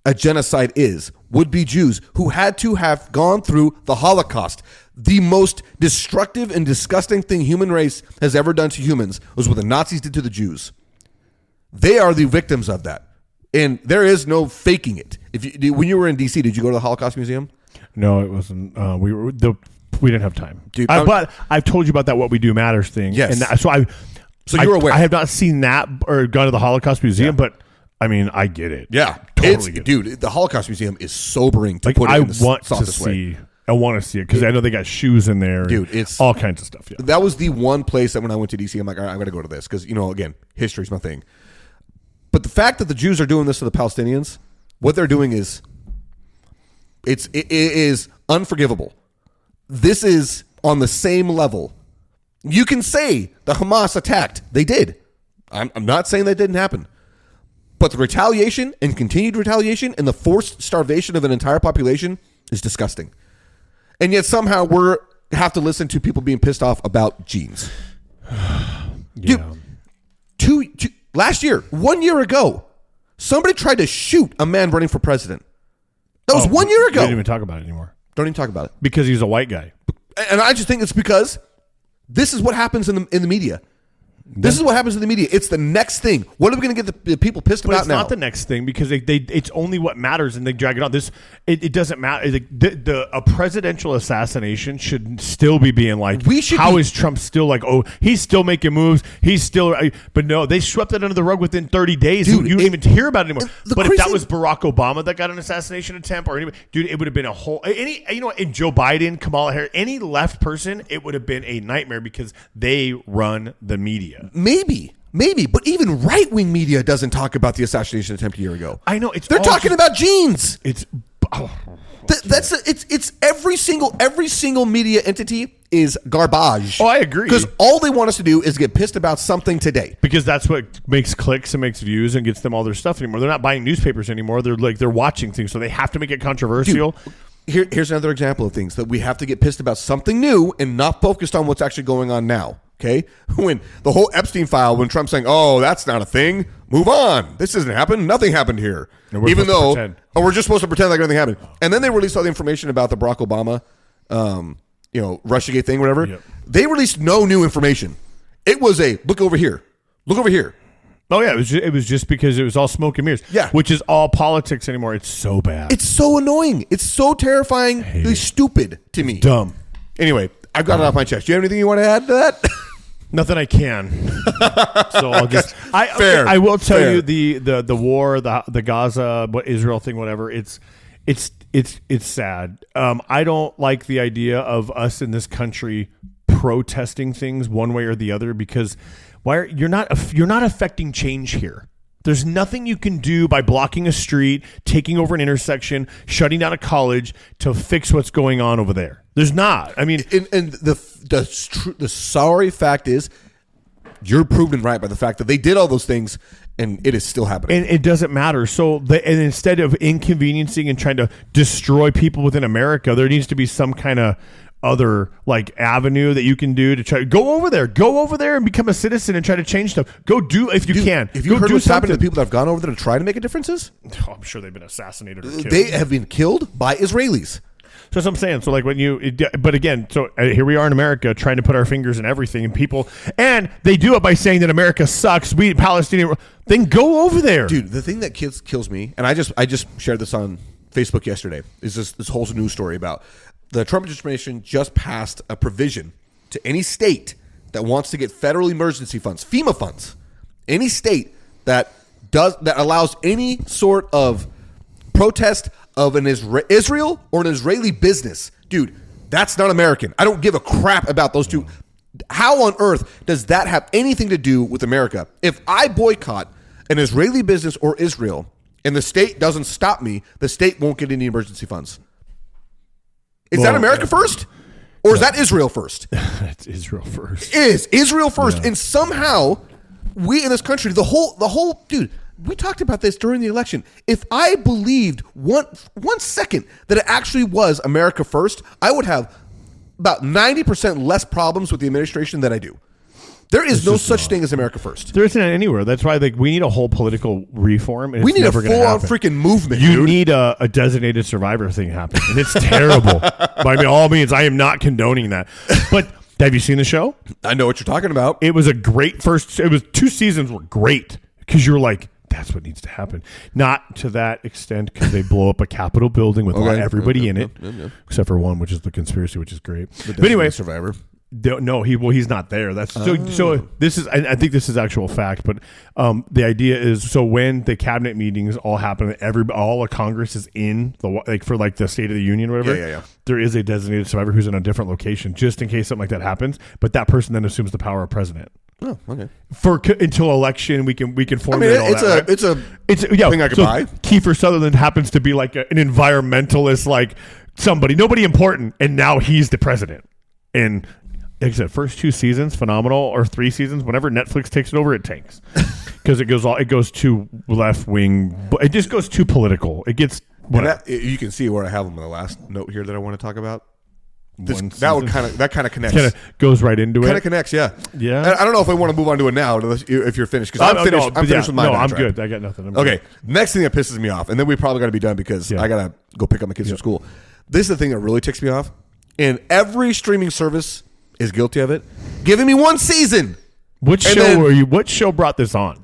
a genocide is would be Jews who had to have gone through the Holocaust. The most destructive and disgusting thing human race has ever done to humans was what the Nazis did to the Jews. They are the victims of that. And there is no faking it. When you were in D.C., did you go to the Holocaust Museum? No, it wasn't. We didn't have time. Dude, but I've told you about that What We Do Matters thing. Yes. And so you're aware. I have not seen that or gone to the Holocaust Museum, but I mean, I get it. Yeah. Totally get it. Dude, the Holocaust Museum is sobering to put it in the softest way. I want to see it because I know they got shoes in there. Dude, it's all kinds of stuff. Yeah. That was the one place that when I went to D.C., I'm like, all right, I'm going to go to this because, again, history's my thing. But the fact that the Jews are doing this to the Palestinians, what they're doing is it is unforgivable. This is on the same level. You can say the Hamas attacked. They did. I'm not saying that didn't happen. But the retaliation and continued retaliation and the forced starvation of an entire population is disgusting. And yet somehow we have to listen to people being pissed off about jeans. Yeah. Dude, last year, 1 year ago, somebody tried to shoot a man running for president. That was 1 year ago. We don't even talk about it anymore. Don't even talk about it. Because he's a white guy. And I just think it's because this is what happens in the media. This is what happens in the media. It's the next thing. What are we going to get the people pissed about now? It's not the next thing because it's only what matters and they drag it on. It doesn't matter. A presidential assassination should still be being like, how is Trump still like, oh, he's still making moves. He's still, but no, they swept that under the rug within 30 days. Dude, you don't even hear about it anymore. But if that was Barack Obama that got an assassination attempt or anybody, dude, it would have been a whole, in Joe Biden, Kamala Harris, any left person, it would have been a nightmare because they run the media. Maybe, but even right-wing media doesn't talk about the assassination attempt a year ago. I know they're talking about jeans. It's it's every single media entity is garbage. Oh, I agree. Because all they want us to do is get pissed about something today. Because that's what makes clicks and makes views and gets them all their stuff anymore. They're not buying newspapers anymore. They're watching things, so they have to make it controversial. Dude, here's another example of things that we have to get pissed about something new and not focused on what's actually going on now. Okay, when the whole Epstein file, when Trump's saying, "Oh, that's not a thing. Move on. This doesn't happen. Nothing happened here." Even though, we're just supposed to pretend like nothing happened. And then they released all the information about the Barack Obama, Russiagate thing, whatever. Yep. They released no new information. It was a look over here, look over here. Oh yeah, it was just because it was all smoke and mirrors. Yeah, which is all politics anymore. It's so bad. It's so annoying. It's so terrifyingly stupid to me. Dumb. Anyway, I've got it off my chest. Do you have anything you want to add to that? Nothing I can. So I'll just. I will tell you the war, the Gaza, Israel thing, whatever. It's sad. I don't like the idea of us in this country protesting things one way or the other because you're not affecting change here. There's nothing you can do by blocking a street, taking over an intersection, shutting down a college to fix what's going on over there. There's not. I mean, and the sorry fact is, you're proven right by the fact that they did all those things, and it is still happening. And it doesn't matter. So, and instead of inconveniencing and trying to destroy people within America, there needs to be some kind of other avenue that you can do to try go over there and become a citizen and try to change stuff. Go do if you can. If you heard what's happened to the people that have gone over there to try to make a difference, I'm sure they've been assassinated or killed. They have been killed by Israelis. So that's what I'm saying. So but again, here we are in America trying to put our fingers in everything and they do it by saying that America sucks. We Palestinian, then go over there. Dude, the thing that kills me, and I just shared this on Facebook yesterday, is this whole news story about the Trump administration just passed a provision to any state that wants to get federal emergency funds, FEMA funds, any state that allows any sort of protest of an Israel or an Israeli business, dude, that's not American. I don't give a crap about those two. How on earth does that have anything to do with America? If I boycott an Israeli business or Israel and the state doesn't stop me, the state won't get any emergency funds. Is that America first? Or is that Israel first? It's Israel first. Is Israel first. Yeah. And somehow we in this country, the whole dude, we talked about this during the election. If I believed one second that it actually was America first, I would have about 90% less problems with the administration than I do. There is no such thing as America first. There isn't anywhere. That's why we need a whole political reform. And we need a full-on freaking movement. You need a designated survivor thing happen, and it's terrible. By all means, I am not condoning that. But have you seen the show? I know what you're talking about. It was a great first. It was 2 seasons were great because you were like, that's what needs to happen. Not to that extent because they blow up a Capitol building with everybody in it, except for one, which is the conspiracy, which is great. But anyway, survivor. No, he's not there. That's so. This is. I think this is actual fact. But the idea is so when the cabinet meetings all happen, all of Congress is in for the State of the Union or whatever. Yeah. There is a designated survivor who's in a different location just in case something like that happens. But that person then assumes the power of president. Oh, okay. Until election, we can formulate all it's that. It's a thing I could buy. Kiefer Sutherland happens to be like an environmentalist, like nobody important, and now he's the president. And like I said, first 2 seasons phenomenal, or 3 seasons. Whenever Netflix takes it over, it tanks because it goes too left wing. It just goes too political. It gets. You can see where I have them in the last note here that I want to talk about. That kind of connects. Kind of goes right into it. Kind of connects, yeah. Yeah. I don't know if I want to move on to it now, if you're finished. Because I'm finished with my. No, I'm good. I got nothing. Okay. Next thing that pisses me off, and then we probably got to be done because I got to go pick up my kids from school. This is the thing that really ticks me off, and every streaming service is guilty of it. Giving me 1 season. What show brought this on?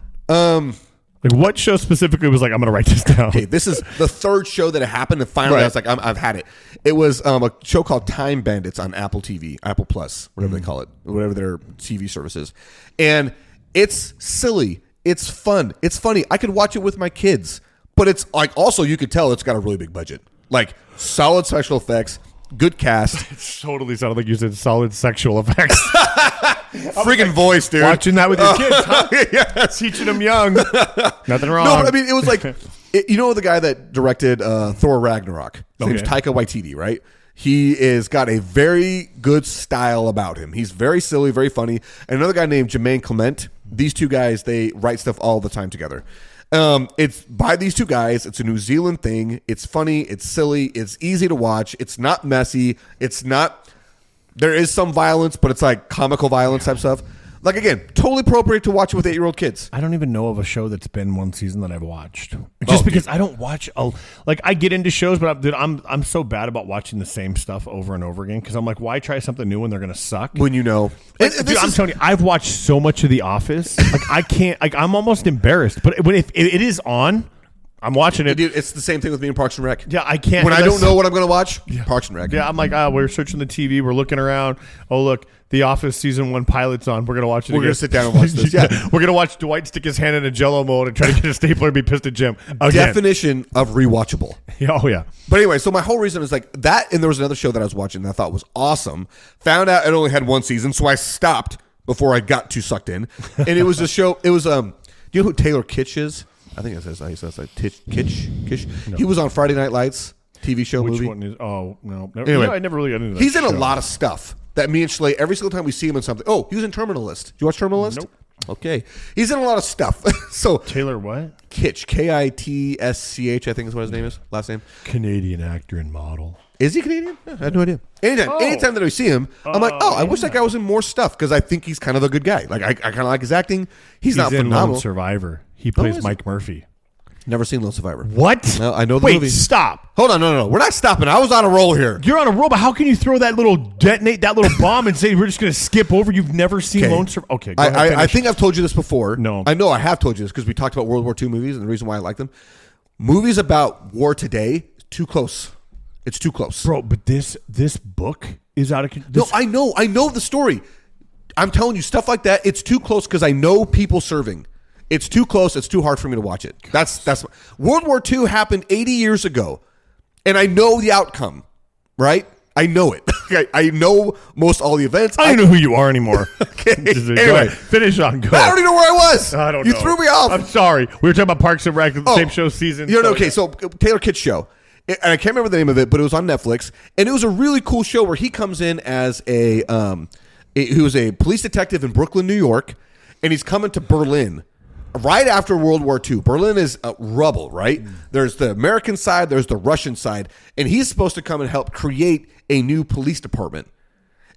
What show specifically was like, I'm going to write this down? Okay, this is the 3rd show that it happened, and finally I was like, I've had it. It was a show called Time Bandits on Apple TV, Apple Plus, whatever they call it, whatever their TV service is. And it's silly. It's fun. It's funny. I could watch it with my kids, but it's like also you could tell it's got a really big budget. Like solid special effects, good cast. It totally sounded like you said solid sexual effects. Freaking voice, dude. Watching that with your kids, huh? Yeah, teaching them young. Nothing wrong. No, but I mean, it was like, the guy that directed Thor Ragnarok? His name's Taika Waititi, right? He is got a very good style about him. He's very silly, very funny. And another guy named Jermaine Clement. These 2 guys, they write stuff all the time together. It's by these 2 guys. It's a New Zealand thing. It's funny. It's silly. It's easy to watch. It's not messy. It's not. There is some violence, but it's like comical violence type stuff. Like, again, totally appropriate to watch it with 8-year-old kids. I don't even know of a show that's been 1 season that I've watched. Just because I don't watch I get into shows, but I'm so bad about watching the same stuff over and over again because I'm like, why try something new when they're going to suck? When you know. I'm telling you, I've watched so much of The Office. I can't. I'm almost embarrassed. But if it is on, I'm watching it. Dude, it's the same thing with me in Parks and Rec. Yeah, I can't. When I don't know what I'm going to watch, Parks and Rec. Yeah, I'm like, we're searching the TV. We're looking around. Oh, look, The Office season 1 pilot's on. We're going to watch it We're going to sit down and watch this. Yeah. We're going to watch Dwight stick his hand in a Jell-O mold and try to get a stapler and be pissed at Jim. Again. Definition of rewatchable. Oh, yeah. But anyway, so my whole reason is like that, and there was another show that I was watching that I thought was awesome. Found out it only had 1 season, so I stopped before I got too sucked in. And it was a show, do you know who Taylor Kitsch is? I think it says like Kitsch. No. He was on Friday Night Lights TV show. Which movie. One is? Oh no. Anyway, I never really got into that. He's in a lot of stuff that me and Schley every single time we see him in something. Oh, he was in Terminal List. Did you watch Terminal List? Nope. Okay, he's in a lot of stuff. So Taylor what? Kitsch, Kitsch, I think is what his name is. Last name. Canadian actor and model. Is he Canadian? I had no idea. Anytime that I see him, I'm like, I wish that guy was in more stuff because I think he's kind of a good guy. Like I kind of like his acting. He's not in phenomenal. Lone Survivor. He plays Mike Murphy. Never seen Lone Survivor. What? No, I know the movie. Wait, stop. Hold on, no. We're not stopping. I was on a roll here. You're on a roll, but how can you throw that little bomb and say we're just going to skip over? You've never seen Lone Survivor. Okay, go ahead, I think I've told you this before. No. I know I have told you this because we talked about World War II movies and the reason why I like them. Movies about war today, too close. It's too close. Bro, but this book is out of control. No, I know the story. I'm telling you, stuff like that, it's too close because I know people serving. It's too close. It's too hard for me to watch it. That's World War II happened 80 years ago, and I know the outcome, right? I know it. I know most all the events. I don't know who you are anymore. Okay. Anyway, finish on. Go. I don't even know where I was. I don't know. You threw me off. I'm sorry. We were talking about Parks and Rec, the same show season. Okay, so Taylor Kitsch show. And I can't remember the name of it, but it was on Netflix. And it was a really cool show where he comes in as he was a police detective in Brooklyn, New York, and he's coming to Berlin right after World War II. Berlin is rubble, right? There's the American side, there's the Russian side, and he's supposed to come and help create a new police department.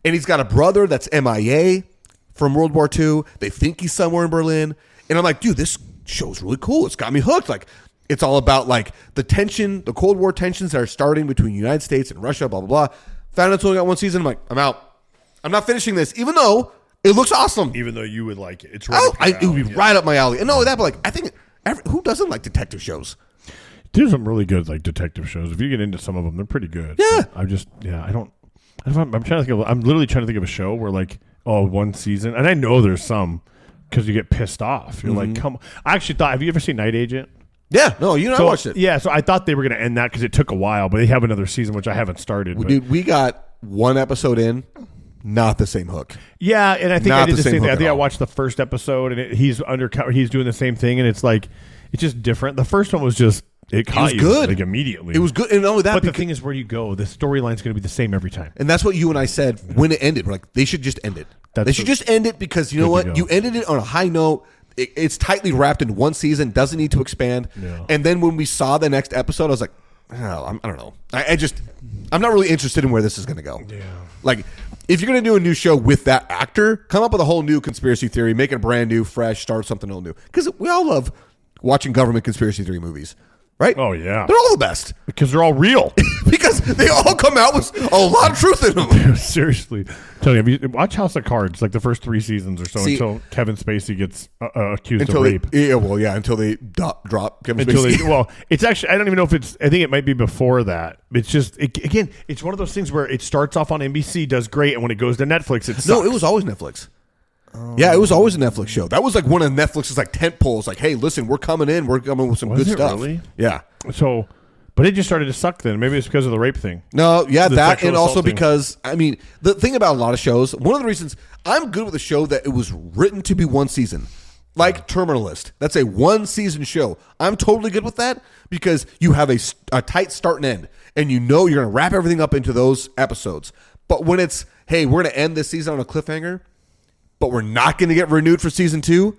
And he's got a brother that's MIA from World War II. They think he's somewhere in Berlin. And I'm like, dude, this show's really cool. It's got me hooked. Like, it's all about like the tension, the Cold War tensions that are starting between the United States and Russia, blah, blah, blah. Found out it's only got one season. I'm like, I'm out. I'm not finishing this, even though it looks awesome. Even though you would like it. It's right it would be right up my alley. And no, that, but like, I think, who doesn't like detective shows? There's some really good like detective shows. If you get into some of them, they're pretty good. Yeah. I'm trying to think of, I'm literally trying to think of a show where like, one season. And I know there's some because you get pissed off. You're like, come on. I actually thought, have you ever seen Night Agent? Yeah, no, I watched it. Yeah, so I thought they were going to end that because it took a while, but they have another season, which I haven't started. Dude, we got one episode in, not the same hook. Yeah, and I think I did the same thing. I think I watched the first episode, and he's doing the same thing, and it's like, it's just different. The first one was just, it was good. Like immediately. It was good. And only that, but the thing is, where you go, the storyline's going to be the same every time. And that's what you and I said when it ended. We're like, they should just end it. They should just end it because you know what? You ended it on a high note. It's tightly wrapped in one season, doesn't need to expand. Yeah. And then when we saw the next episode, I was like, I don't know. I'm not really interested in where this is going to go. Yeah. Like, if you're going to do a new show with that actor, come up with a whole new conspiracy theory, make it brand new, fresh, start something all new. Because we all love watching government conspiracy theory movies. Right? Oh, yeah. They're all the best. Because they're all real. Because they all come out with a lot of truth in them. Dude, seriously. Tell you, watch House of Cards, like the first 3 seasons or so, until Kevin Spacey gets accused of rape. Until they drop Kevin Spacey. It's actually, I don't even know if I think it might be before that. It's just, again, it's one of those things where it starts off on NBC, does great, and when it goes to Netflix, it sucks. No, it was always Netflix. Yeah, it was always a Netflix show. That was like one of Netflix's like tent poles. Like, hey, listen, we're coming in. We're coming with some good stuff. Really? Yeah. So, but it just started to suck then. Maybe it's because of the rape thing. No, yeah, that and also because, I mean, the thing about a lot of shows, one of the reasons I'm good with a show that it was written to be one season, like Terminalist. That's a 1-season show. I'm totally good with that because you have a tight start and end, and you know you're going to wrap everything up into those episodes. But when it's, hey, we're going to end this season on a cliffhanger, but we're not going to get renewed for season 2.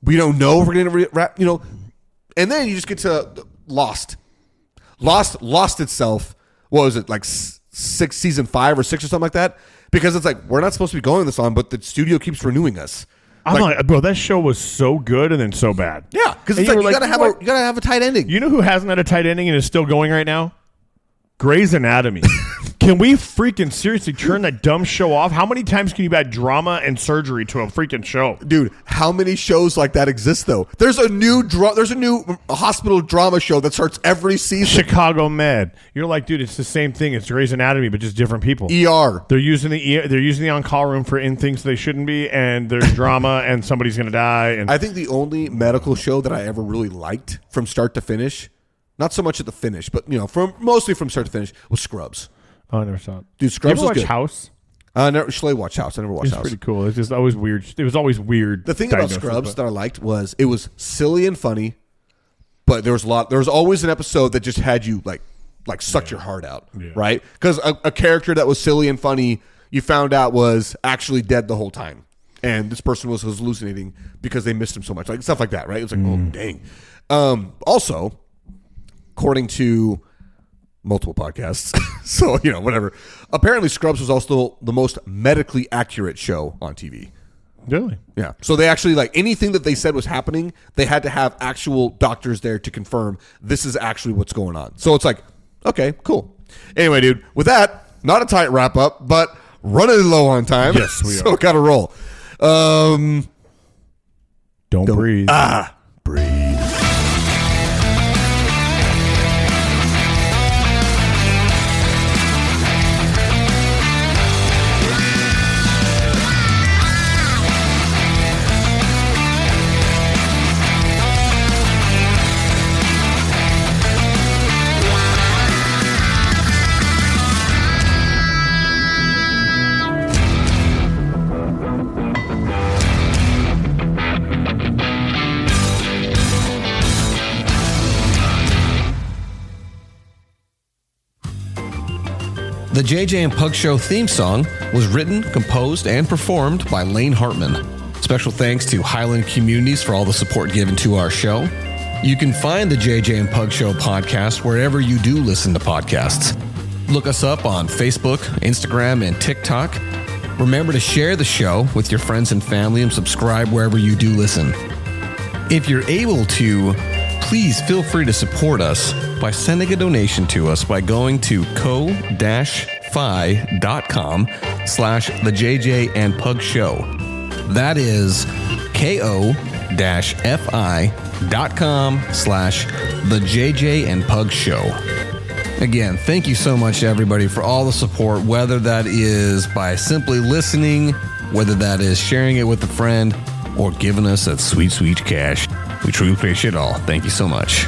We don't know if we're going to wrap, and then you just get to Lost. Lost itself. What was it, like season 5 or 6 or something like that? Because it's like, we're not supposed to be going this on, but the studio keeps renewing us. I'm like, bro, that show was so good and then so bad. Yeah, because it's like, you gotta have a tight ending. You know who hasn't had a tight ending and is still going right now? Grey's Anatomy. Can we freaking seriously turn that dumb show off? How many times can you add drama and surgery to a freaking show? Dude, how many shows like that exist though? There's a new hospital drama show that starts every season. Chicago Med. You're like, dude, it's the same thing. It's Grey's Anatomy, but just different people. ER. They're using the on-call room for in things they shouldn't be, and there's drama, and somebody's gonna die. And I think the only medical show that I ever really liked from start to finish, not so much at the finish, but mostly from start to finish, was Scrubs. Oh, I never saw it. Dude, Scrubs was watch good. House? Schley watched House. I never watched House. It's pretty cool. It's just always weird. It was always weird. The thing about Scrubs that I liked was it was silly and funny, but there was always an episode that just had you like sucked your heart out, right? Because a character that was silly and funny, you found out was actually dead the whole time, and this person was hallucinating because they missed him so much, like stuff like that, right? It was like, oh dang. Also, according to multiple podcasts, so whatever. Apparently, Scrubs was also the most medically accurate show on TV. Really? Yeah. So they actually, like, anything that they said was happening, they had to have actual doctors there to confirm this is actually what's going on. So it's like, okay, cool. Anyway, dude, with that, not a tight wrap up, but running low on time. Yes, we are. So gotta roll. Don't breathe. Breathe. The JJ and Pug Show theme song was written, composed, and performed by Lane Hartman. Special thanks to Highland Communities for all the support given to our show. You can find the JJ and Pug Show podcast wherever you do listen to podcasts. Look us up on Facebook, Instagram, and TikTok. Remember to share the show with your friends and family and subscribe wherever you do listen. If you're able to, please feel free to support us by sending a donation to us by going to ko-fi.com/the JJ and Pug Show. That is ko-fi.com/the JJ and Pug Show. Again, thank you so much, everybody, for all the support, whether that is by simply listening, whether that is sharing it with a friend, or giving us that sweet, sweet cash. We truly appreciate it all. Thank you so much.